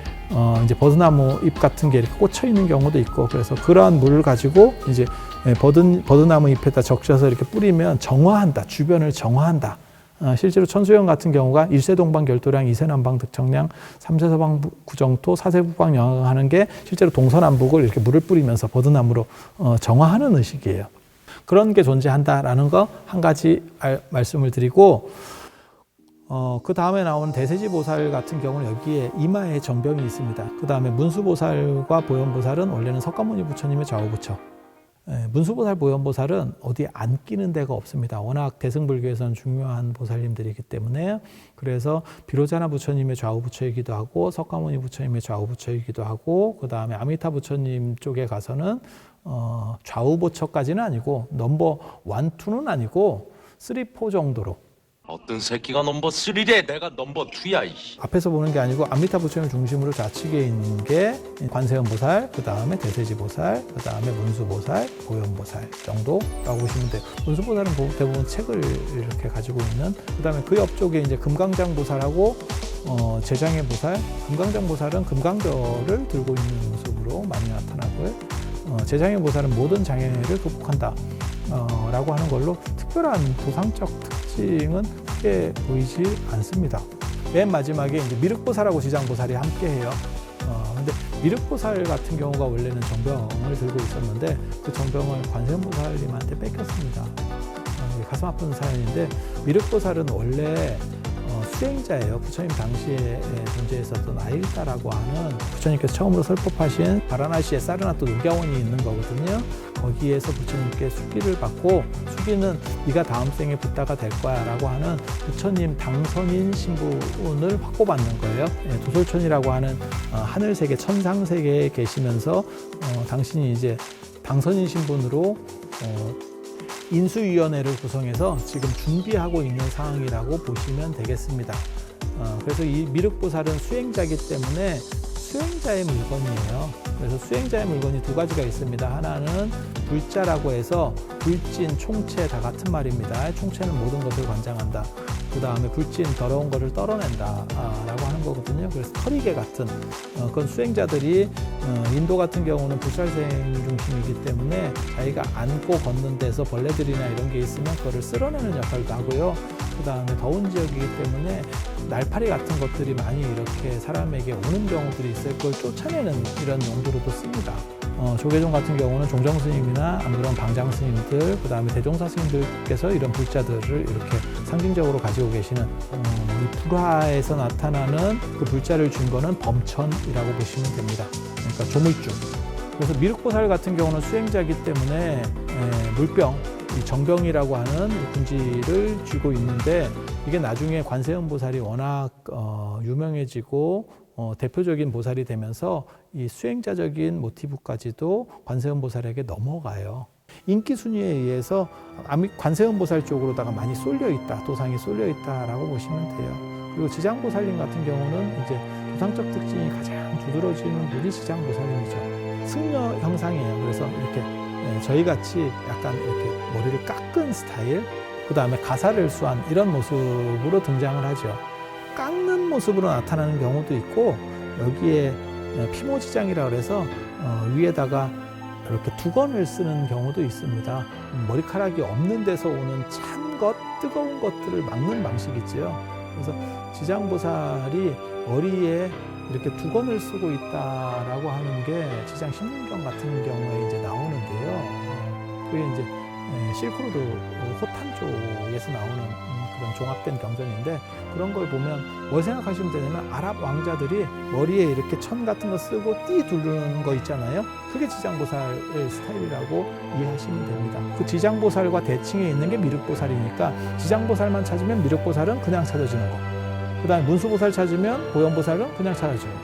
S1: 이제 버드나무 잎 같은 게 이렇게 꽂혀 있는 경우도 있고 그래서 그러한 물을 가지고 이제 버드나무 잎에다 적셔서 이렇게 뿌리면 정화한다. 주변을 정화한다. 실제로 천수영 같은 경우가 1세 동방 결도량, 2세 남방 득청량, 3세 서방 구정토, 4세 북방 영하하는 게 실제로 동서남북을 이렇게 물을 뿌리면서 버드나무로 정화하는 의식이에요. 그런 게 존재한다라는 거 한 가지 말씀을 드리고 그 다음에 나오는 대세지 보살 같은 경우는 여기에 이마에 정병이 있습니다. 그 다음에 문수보살과 보현보살은 원래는 석가모니 부처님의 좌우부처. 문수보살, 보현보살은 어디에 안 끼는 데가 없습니다. 워낙 대승불교에서는 중요한 보살님들이기 때문에 그래서 비로자나 부처님의 좌우부처이기도 하고 석가모니 부처님의 좌우부처이기도 하고 그 다음에 아미타 부처님 쪽에 가서는 좌우부처까지는 아니고 넘버 1, 2는 아니고 3, 4 정도로
S6: 어떤 새끼가 넘버 3래 내가 넘버 2야 이씨.
S1: 앞에서 보는 게 아니고 아미타 부처님 중심으로 좌측에 있는 게 관세음보살, 그 다음에 대세지보살, 그 다음에 문수보살, 보현보살 정도라고 보시면 돼요. 문수보살은 대부분 책을 이렇게 가지고 있는, 그 다음에 그 옆쪽에 이제 금강장보살하고 제장의 보살, 금강장보살은 금강절을 들고 있는 모습으로 많이 나타나고요. 제장의 보살은 모든 장애를 극복한다 라고 하는 걸로 특별한 보상적 특징은 크게 보이지 않습니다. 맨 마지막에 이제 미륵보살하고 지장보살이 함께해요. 근데 미륵보살 같은 경우가 원래는 정병을 들고 있었는데 그 정병을 관세음보살님한테 뺏겼습니다. 가슴 아픈 사연인데, 미륵보살은 원래 수행자예요. 부처님 당시에 존재했었던 아일다라고 하는 부처님께서 처음으로 설법하신 바라나시에 사르나토 녹야원이 있는 거거든요. 거기에서 부처님께 수기를 받고, 수기는 네가 다음 생에 붓다가 될 거야 라고 하는 부처님 당선인 신분을 확보받는 거예요. 도솔촌이라고 하는 하늘세계, 천상세계에 계시면서 당신이 이제 당선인 신분으로 인수위원회를 구성해서 지금 준비하고 있는 상황이라고 보시면 되겠습니다. 그래서 이 미륵보살은 수행자이기 때문에 수행자의 물건이에요. 그래서 수행자의 물건이 두 가지가 있습니다. 하나는 불자라고 해서 불진, 총체 다 같은 말입니다. 총체는 모든 것을 관장한다. 그 다음에 불진, 더러운 것을 떨어낸다 라고 하는 거거든요. 그래서 털이개 같은 그건 수행자들이 인도 같은 경우는 불살생 중심이기 때문에 자기가 안고 걷는 데서 벌레들이나 이런 게 있으면 그거를 쓸어내는 역할도 하고요. 그 다음에 더운 지역이기 때문에 날파리 같은 것들이 많이 이렇게 사람에게 오는 경우들이 있어요. 그걸 쫓아내는 이런 용도로도 씁니다. 조계종 같은 경우는 종정 스님이나 안 그러면 방장 스님들, 그 다음에 대종사 스님들께서 이런 불자들을 이렇게 상징적으로 가지고 계시는 이 불화에서 나타나는 그 불자를 준 거는 범천이라고 보시면 됩니다. 그러니까 조물주. 그래서 미륵보살 같은 경우는 수행자이기 때문에 물병, 이 정병이라고 하는 군지를 쥐고 있는데, 이게 나중에 관세음보살이 워낙 유명해지고 대표적인 보살이 되면서 이 수행자적인 모티브까지도 관세음보살에게 넘어가요. 인기 순위에 의해서 관세음보살 쪽으로다가 많이 쏠려 있다, 도상이 쏠려 있다라고 보시면 돼요. 그리고 지장보살님 같은 경우는 이제 도상적 특징이 가장 두드러지는 분이 지장보살님이죠. 승려 형상이에요. 그래서 이렇게 저희 같이 약간 이렇게 머리를 깎은 스타일, 그 다음에 가사를 수한 이런 모습으로 등장을 하죠. 깎는 모습으로 나타나는 경우도 있고, 여기에 피모지장이라고 해서 위에다가 이렇게 두건을 쓰는 경우도 있습니다. 머리카락이 없는 데서 오는 찬 것, 뜨거운 것들을 막는 방식이지요. 그래서 지장보살이 머리에 이렇게 두건을 쓰고 있다라고 하는 게 지장 신문경 같은 경우에 이제 나오는데요. 그게 이제 실크로드 호탄 쪽에서 나오는 그런 종합된 경전인데, 그런 걸 보면 뭘 생각하시면 되냐면 아랍 왕자들이 머리에 이렇게 천 같은 거 쓰고 띠 두르는 거 있잖아요. 그게 지장보살의 스타일이라고 이해하시면 됩니다. 그 지장보살과 대칭에 있는 게 미륵보살이니까 지장보살만 찾으면 미륵보살은 그냥 찾아지는 거, 그 다음에 문수보살 찾으면 보현보살은 그냥 찾아지는 거,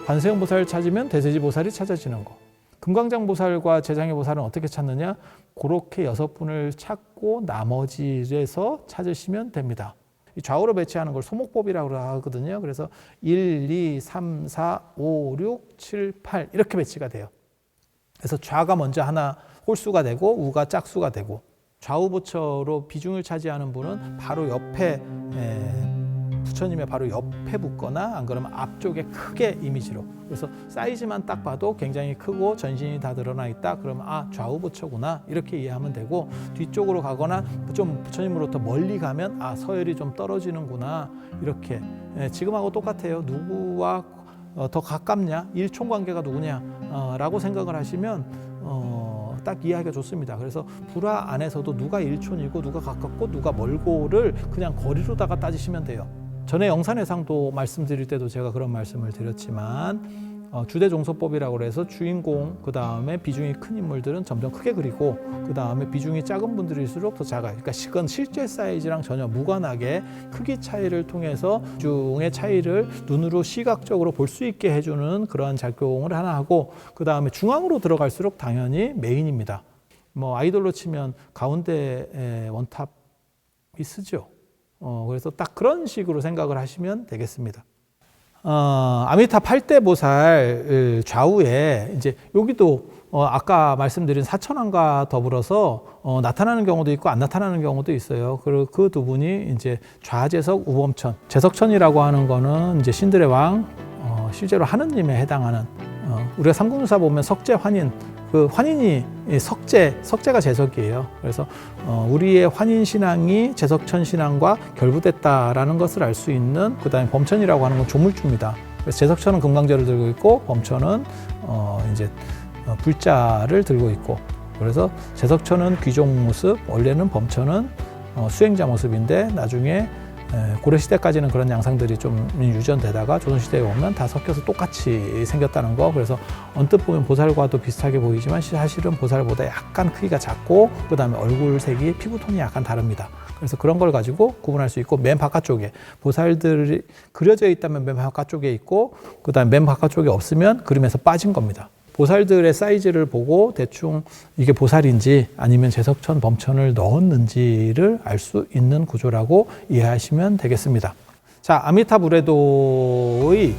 S1: 관세음보살 찾으면 대세지보살이 찾아지는 거, 금강장보살과 제장의 보살은 어떻게 찾느냐? 그렇게 6분을 찾고 나머지에서 찾으시면 됩니다. 좌우로 배치하는 걸 소목법이라고 하거든요. 그래서 1, 2, 3, 4, 5, 6, 7, 8 이렇게 배치가 돼요. 그래서 좌가 먼저 하나 홀수가 되고 우가 짝수가 되고, 좌우 부처로 비중을 차지하는 분은 바로 옆에 부처님의 바로 옆에 붙거나 안 그러면 앞쪽에 크게 이미지로, 그래서 사이즈만 딱 봐도 굉장히 크고 전신이 다 드러나 있다 그러면 아, 좌우 부처구나 이렇게 이해하면 되고, 뒤쪽으로 가거나 좀 부처님으로부터 멀리 가면 아, 서열이 좀 떨어지는구나 이렇게. 지금하고 똑같아요. 누구와 더 가깝냐, 일총관계가 누구냐 라고 생각을 하시면 딱 이해하기가 좋습니다. 그래서 불화 안에서도 누가 일촌이고 누가 가깝고 누가 멀고를 그냥 거리로다가 따지시면 돼요. 전에 영산회상도 말씀드릴 때도 제가 그런 말씀을 드렸지만 주대종소법이라고 해서 주인공, 그 다음에 비중이 큰 인물들은 점점 크게 그리고, 그 다음에 비중이 작은 분들일수록 더 작아요. 그러니까 그건 실제 사이즈랑 전혀 무관하게 크기 차이를 통해서 비중의 차이를 눈으로 시각적으로 볼 수 있게 해주는 그러한 작용을 하나 하고, 그 다음에 중앙으로 들어갈수록 당연히 메인입니다. 뭐 아이돌로 치면 가운데에 원탑이 쓰죠. 그래서 딱 그런 식으로 생각을 하시면 되겠습니다. 아미타 8대 보살 좌우에 이제 여기도 아까 말씀드린 사천왕과 더불어서 나타나는 경우도 있고 안 나타나는 경우도 있어요. 그리고 그 두 분이 이제 좌제석, 우범천. 제석천이라고 하는 거는 이제 신들의 왕, 실제로 하느님에 해당하는 우리가 삼국유사 보면 석제 환인, 그 환인이 석제가 제석이에요. 그래서 우리의 환인 신앙이 제석천 신앙과 결부됐다라는 것을 알 수 있는, 그다음에 범천이라고 하는 건 조물주입니다. 그래서 제석천은 금강제를 들고 있고 범천은 이제 불자를 들고 있고, 그래서 제석천은 귀종 모습, 원래는 범천은 수행자 모습인데 나중에 고려시대까지는 그런 양상들이 좀 유전되다가 조선시대에 오면 다 섞여서 똑같이 생겼다는 거. 그래서 언뜻 보면 보살과도 비슷하게 보이지만 사실은 보살보다 약간 크기가 작고 그 다음에 얼굴색이 피부톤이 약간 다릅니다. 그래서 그런 걸 가지고 구분할 수 있고, 맨 바깥쪽에 보살들이 그려져 있다면 맨 바깥쪽에 있고, 그 다음에 맨 바깥쪽에 없으면 그림에서 빠진 겁니다. 보살들의 사이즈를 보고 대충 이게 보살인지 아니면 제석천, 범천을 넣었는지를 알 수 있는 구조라고 이해하시면 되겠습니다. 자, 아미타불에도의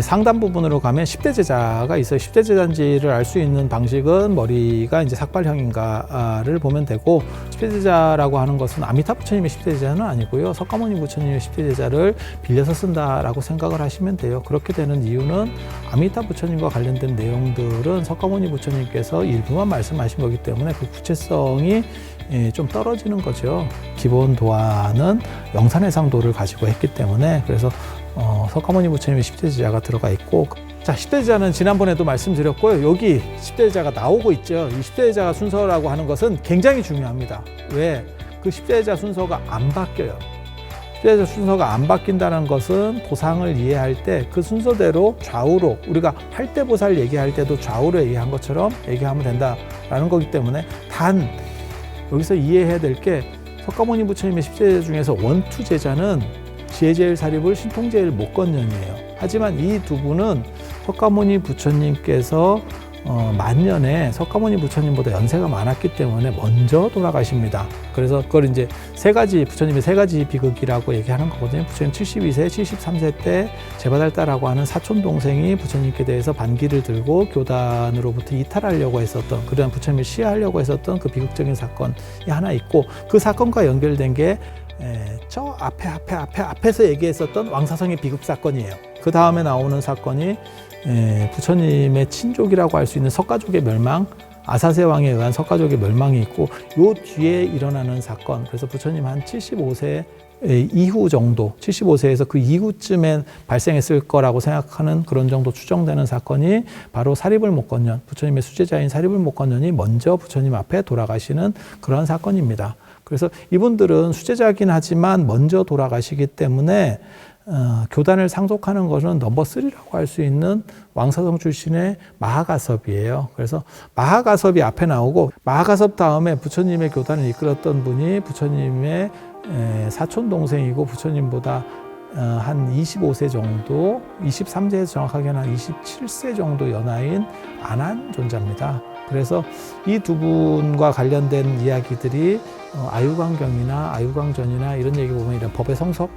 S1: 상단 부분으로 가면 10대 제자가 있어요. 10대 제자인지를 알 수 있는 방식은 머리가 이제 삭발형인가를 보면 되고, 10대 제자라고 하는 것은 아미타 부처님의 10대 제자는 아니고요. 석가모니 부처님의 10대 제자를 빌려서 쓴다라고 생각을 하시면 돼요. 그렇게 되는 이유는 아미타 부처님과 관련된 내용들은 석가모니 부처님께서 일부만 말씀하신 거기 때문에 그 구체성이 좀 떨어지는 거죠. 기본 도화는 영산해상도를 가지고 했기 때문에. 그래서 석가모니 부처님의 10대 제자가 들어가 있고, 자, 10대 제자는 지난번에도 말씀드렸고요. 여기 10대 제자가 나오고 있죠. 이 10대 제자 순서라고 하는 것은 굉장히 중요합니다. 왜? 그 10대 제자 순서가 안 바뀌어요. 10대 제자 순서가 안 바뀐다는 것은 도상을 이해할 때 그 순서대로 좌우로, 우리가 8대 보살 얘기할 때도 좌우로 얘기한 것처럼 얘기하면 된다라는 거기 때문에, 단 여기서 이해해야 될 게, 석가모니 부처님의 10대 제자 중에서 원투 제자는 지혜제일 사립을 신통제일 목건년이에요. 하지만 이 두 분은 석가모니 부처님께서 만년에 석가모니 부처님보다 연세가 많았기 때문에 먼저 돌아가십니다. 그래서 그걸 이제 부처님의 세 가지 비극이라고 얘기하는 거거든요. 부처님 72세, 73세 때 제바달다라고 하는 사촌 동생이 부처님께 대해서 반기를 들고 교단으로부터 이탈하려고 했었던, 그런 부처님을 시해하려고 했었던 그 비극적인 사건이 하나 있고, 그 사건과 연결된 게 저 앞에서 얘기했었던 왕사성의 비극 사건이에요. 그 다음에 나오는 사건이 부처님의 친족이라고 할 수 있는 석가족의 멸망, 아사세 왕에 의한 석가족의 멸망이 있고, 요 뒤에 일어나는 사건, 그래서 부처님 한 75세 이후 정도, 75세에서 그 이후쯤에 발생했을 거라고 생각하는 그런 정도 추정되는 사건이 바로 사리불목건년, 부처님의 수제자인 사리불목건년이 먼저 부처님 앞에 돌아가시는 그런 사건입니다. 그래서 이분들은 수제자긴 하지만 먼저 돌아가시기 때문에 교단을 상속하는 것은 넘버 3라고 할 수 있는 왕사성 출신의 마하가섭이에요. 그래서 마하가섭이 앞에 나오고, 마하가섭 다음에 부처님의 교단을 이끌었던 분이 부처님의 사촌 동생이고 부처님보다 한 25세 정도, 23세에서 정확하게는 한 27세 정도 연하인 안한존자입니다. 그래서 이 두 분과 관련된 이야기들이 아유광경이나 아유광전이나 이런 얘기 보면 이런 법의 상속,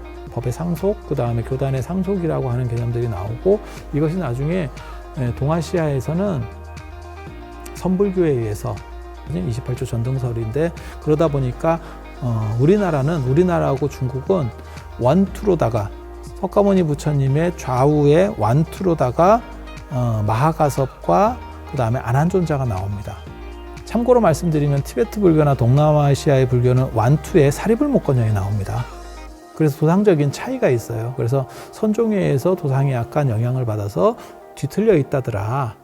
S1: 그 다음에 교단의 상속이라고 하는 개념들이 나오고, 이것이 나중에 동아시아에서는 선불교에 의해서 28조 전등설인데, 그러다 보니까 우리나라하고 중국은 원투로다가 석가모니 부처님의 좌우에 원투로다가 마하가섭과 그 다음에 안한존자가 나옵니다. 참고로 말씀드리면 티베트 불교나 동남아시아의 불교는 완투에 사리불목건년이 나옵니다. 그래서 도상적인 차이가 있어요. 그래서 선종회에서 도상이 약간 영향을 받아서 뒤틀려 있다더라.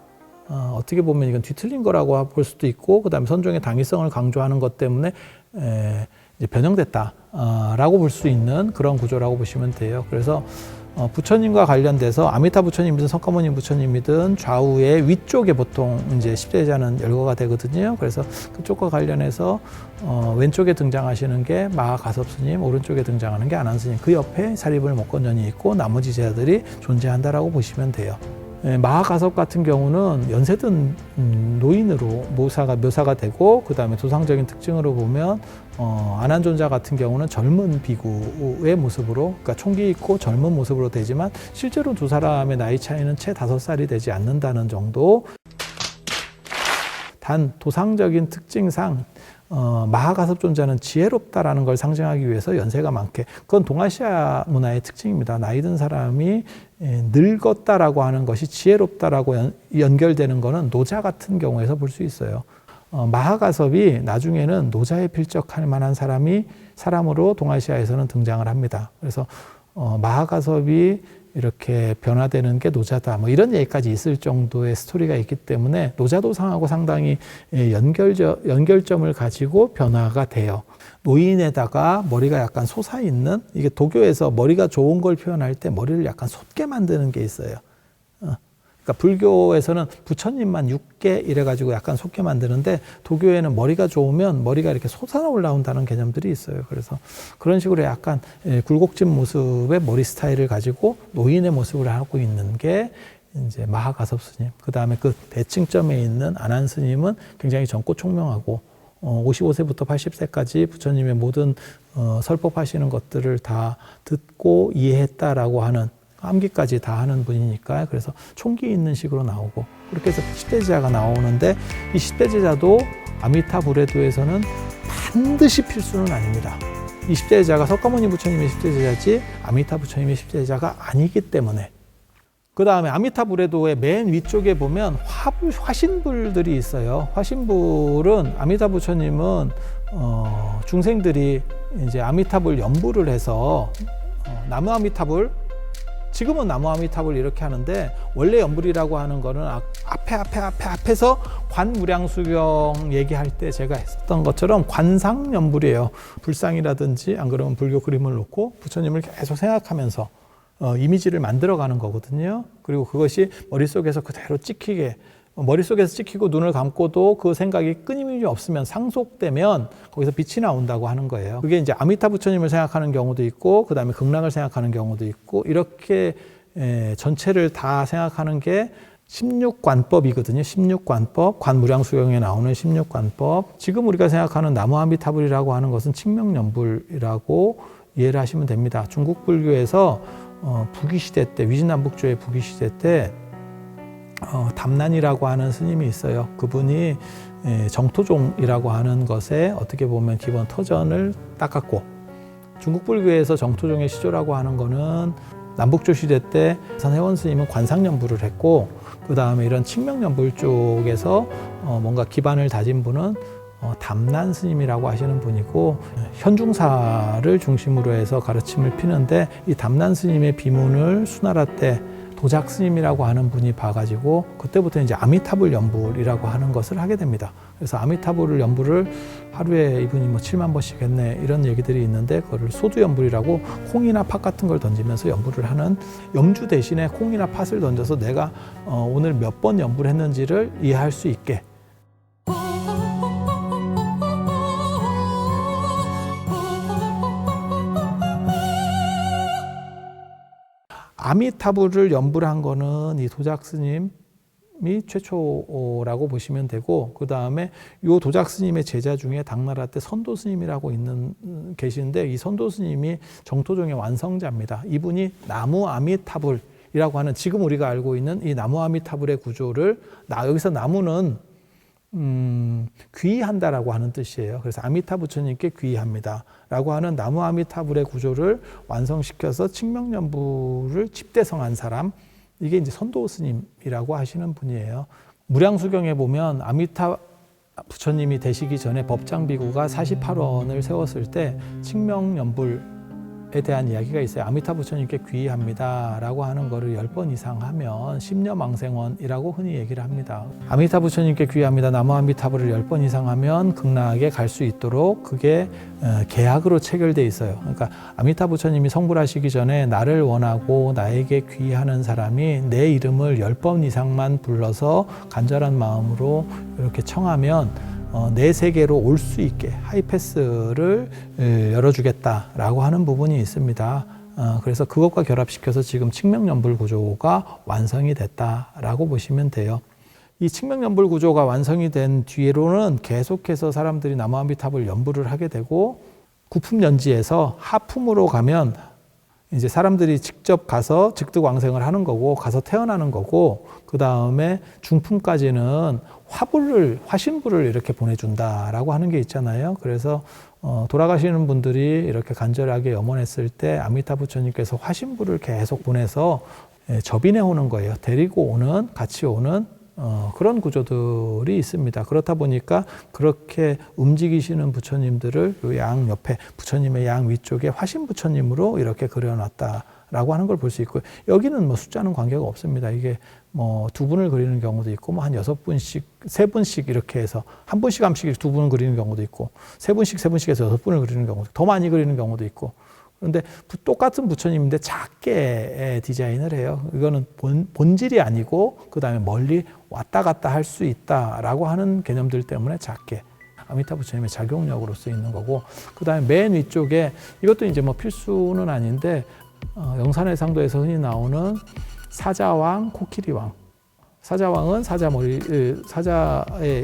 S1: 어떻게 보면 이건 뒤틀린 거라고 볼 수도 있고, 그 다음에 선종의 당위성을 강조하는 것 때문에 이제 변형됐다라고 볼 수 있는 그런 구조라고 보시면 돼요. 그래서 부처님과 관련돼서 아미타 부처님이든 석가모니 부처님이든 좌우의 위쪽에 보통 이제 10대 제자는 열거가 되거든요. 그래서 그쪽과 관련해서 왼쪽에 등장하시는 게 마하가섭 스님, 오른쪽에 등장하는 게 안한 스님, 그 옆에 사리불목건년이 있고 나머지 제자들이 존재한다라고 보시면 돼요. 마하가섭 같은 경우는 연세든 노인으로 묘사가 되고, 그 다음에 도상적인 특징으로 보면 안한존자 같은 경우는 젊은 비구의 모습으로, 그러니까 총기 있고 젊은 모습으로 되지만 실제로 두 사람의 나이 차이는 채 5살이 되지 않는다는 정도. 단 도상적인 특징상 마하가섭 존자는 지혜롭다라는 걸 상징하기 위해서 연세가 많게, 그건 동아시아 문화의 특징입니다. 나이 든 사람이 늙었다라고 하는 것이 지혜롭다라고 연결되는 것은 노자 같은 경우에서 볼 수 있어요. 마하가섭이 나중에는 노자에 필적할 만한 사람으로 동아시아에서는 등장을 합니다. 그래서 마하가섭이 이렇게 변화되는 게 노자다, 뭐 이런 얘기까지 있을 정도의 스토리가 있기 때문에 노자도상하고 상당히 연결점을 가지고 변화가 돼요. 노인에다가 머리가 약간 솟아있는, 이게 도교에서 머리가 좋은 걸 표현할 때 머리를 약간 솟게 만드는 게 있어요. 그러니까 불교에서는 부처님만 6개 이래가지고 약간 솟게 만드는데, 도교에는 머리가 좋으면 머리가 이렇게 솟아 올라온다는 개념들이 있어요. 그래서 그런 식으로 약간 굴곡진 모습의 머리 스타일을 가지고 노인의 모습을 하고 있는 게 이제 마하가섭 스님. 그 다음에 그 대칭점에 있는 안한 스님은 굉장히 젊고 총명하고 55세부터 80세까지 부처님의 모든 설법하시는 것들을 다 듣고 이해했다라고 하는, 암기까지 다 하는 분이니까, 그래서 총기 있는 식으로 나오고, 그렇게 해서 10대 제자가 나오는데, 이 10대 제자도 아미타 부레도에서는 반드시 필수는 아닙니다. 이 10대 제자가 석가모니 부처님의 10대 제자지 아미타 부처님의 10대 제자가 아니기 때문에. 그 다음에 아미타 부레도의 맨 위쪽에 보면 화신불들이 있어요. 화신불은 아미타 부처님은 중생들이 이제 아미타불 연부를 해서 나무 아미타불, 지금은 나무 아미타불 이렇게 하는데, 원래 연불이라고 하는 거는 앞에서 관무량수경 얘기할 때 제가 했었던 것처럼 관상연불이에요. 불상이라든지 안 그러면 불교 그림을 놓고 부처님을 계속 생각하면서 이미지를 만들어가는 거거든요. 그리고 그것이 머릿속에서 그대로 찍히게, 머릿속에서 찍히고 눈을 감고도 그 생각이 끊임이 없으면 상속되면 거기서 빛이 나온다고 하는 거예요. 그게 이제 아미타 부처님을 생각하는 경우도 있고, 그 다음에 극락을 생각하는 경우도 있고, 이렇게 전체를 다 생각하는 게 16관법이거든요. 16관법, 관무량수경에 나오는 16관법. 지금 우리가 생각하는 나무아미타불이라고 하는 것은 칭명연불이라고 이해를 하시면 됩니다. 중국 불교에서 부귀시대 때, 위진남북조의 부귀시대 때 담난이라고 하는 스님이 있어요. 그분이 정토종이라고 하는 것에 어떻게 보면 기본 터전을 닦았고, 중국 불교에서 정토종의 시조라고 하는 거는 남북조 시대 때 해원 스님은 관상연불을 했고, 그 다음에 이런 칭명연불 쪽에서 뭔가 기반을 다진 분은 담난 스님이라고 하시는 분이고, 현중사를 중심으로 해서 가르침을 피는데, 이 담난 스님의 비문을 수나라 때 도작 스님이라고 하는 분이 봐가지고 그때부터 이제 아미타불 연불이라고 하는 것을 하게 됩니다. 그래서 아미타불 연불을 하루에 이분이 뭐 7만 번씩 했네, 이런 얘기들이 있는데, 그거를 소두 연불이라고 콩이나 팥 같은 걸 던지면서 연불을 하는, 염주 대신에 콩이나 팥을 던져서 내가 오늘 몇 번 연불했는지를 이해할 수 있게. 아미타불을 연불한 거는 이 도작 스님이 최초라고 보시면 되고, 그 다음에 이 도작 스님의 제자 중에 당나라 때 선도 스님이라고 계시는데, 이 선도 스님이 정토종의 완성자입니다. 이분이 나무 아미타불이라고 하는, 지금 우리가 알고 있는 이 나무 아미타불의 구조를, 여기서 나무는 귀의한다라고 하는 뜻이에요. 그래서 아미타 부처님께 귀의합니다 라고 하는 나무 아미타불의 구조를 완성시켜서 칭명연불을 집대성한 사람, 이게 이제 선도 스님이라고 하시는 분이에요. 무량수경에 보면 아미타 부처님이 되시기 전에 법장비구가 48원을 세웠을 때 칭명연불 에 대한 이야기가 있어요. 아미타 부처님께 귀의합니다 라고 하는 거를 10번 이상 하면 십녀망생원이라고 흔히 얘기를 합니다. 아미타 부처님께 귀의합니다, 나무 아미타불을 10번 이상 하면 극락에 갈 수 있도록 그게 계약으로 체결돼 있어요. 그러니까 아미타 부처님이 성불하시기 전에 나를 원하고 나에게 귀의하는 사람이 내 이름을 10번 이상만 불러서 간절한 마음으로 이렇게 청하면 내 세계로 올 수 있게 하이패스를 열어주겠다라고 하는 부분이 있습니다. 그래서 그것과 결합시켜서 지금 칙명연불 구조가 완성이 됐다라고 보시면 돼요. 이 칙명연불 구조가 완성이 된 뒤로는 계속해서 사람들이 나무아미탑을 연불을 하게 되고, 구품연지에서 하품으로 가면 이제 사람들이 직접 가서 즉득왕생을 하는 거고, 가서 태어나는 거고, 그 다음에 중품까지는 화신불을 이렇게 보내준다라고 하는 게 있잖아요. 그래서 돌아가시는 분들이 이렇게 간절하게 염원했을 때 아미타 부처님께서 화신불을 계속 보내서 접인해 오는 거예요. 데리고 오는, 같이 오는 그런 구조들이 있습니다. 그렇다 보니까 그렇게 움직이시는 부처님들을 요 양 옆에, 부처님의 양 위쪽에 화신 부처님으로 이렇게 그려놨다라고 하는 걸 볼 수 있고요. 여기는 뭐 숫자는 관계가 없습니다. 이게 뭐 2분을 그리는 경우도 있고, 뭐 한 6분씩, 3분씩 이렇게 해서 한 분씩 한 분씩 2분을 그리는 경우도 있고, 3분씩 해서 6분을 그리는 경우도, 더 많이 그리는 경우도 있고. 그런데 똑같은 부처님인데 작게 디자인을 해요. 이거는 본질이 아니고 그 다음에 멀리 왔다 갔다 할 수 있다라고 하는 개념들 때문에 작게 아미타 부처님의 작용력으로 쓰이는 거고, 그 다음에 맨 위쪽에 이것도 이제 뭐 필수는 아닌데 영산회상도에서 흔히 나오는 사자왕, 코끼리왕. 사자왕은 사자의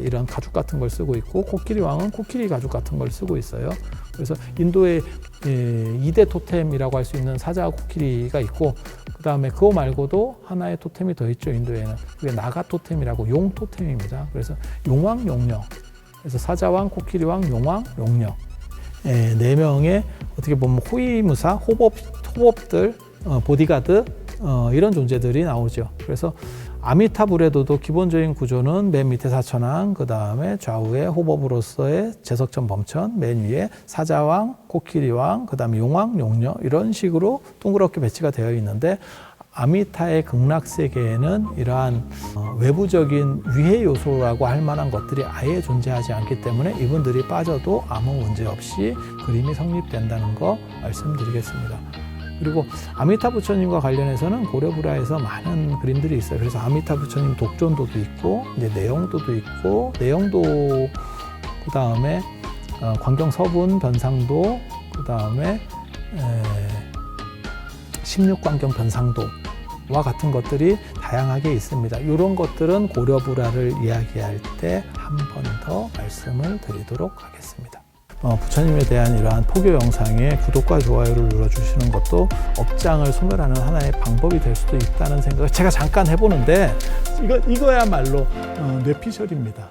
S1: 이런 가죽 같은 걸 쓰고 있고, 코끼리왕은 코끼리 가죽 같은 걸 쓰고 있어요. 그래서 인도의 2대 토템이라고 할 수 있는 사자 코끼리가 있고, 그 다음에 그거 말고도 하나의 토템이 더 있죠, 인도에는. 그게 나가 토템이라고 용 토템입니다. 그래서 용왕, 용녀. 그래서 사자왕, 코끼리왕, 용왕, 용녀. 4명의 어떻게 보면 호위무사, 호법들, 보디가드, 이런 존재들이 나오죠. 그래서 아미타불에도도 기본적인 구조는 맨 밑에 사천왕, 그 다음에 좌우에 호법으로서의 제석천 범천, 맨 위에 사자왕, 코끼리왕, 그 다음에 용왕, 용녀, 이런 식으로 둥그렇게 배치가 되어 있는데, 아미타의 극락세계에는 이러한 외부적인 위해 요소라고 할 만한 것들이 아예 존재하지 않기 때문에 이분들이 빠져도 아무 문제 없이 그림이 성립된다는 거 말씀드리겠습니다. 그리고 아미타 부처님과 관련해서는 고려불화에서 많은 그림들이 있어요. 그래서 아미타 부처님 독존도도 있고, 이제 내용도도 있고, 내용도, 그 다음에 광경서분 변상도, 그 다음에 16광경 변상도와 같은 것들이 다양하게 있습니다. 이런 것들은 고려불화를 이야기할 때 한 번 더 말씀을 드리도록 하겠습니다. 부처님에 대한 이러한 포교 영상에 구독과 좋아요를 눌러주시는 것도 업장을 소멸하는 하나의 방법이 될 수도 있다는 생각을 제가 잠깐 해보는데, 이거야말로 뇌피셜입니다.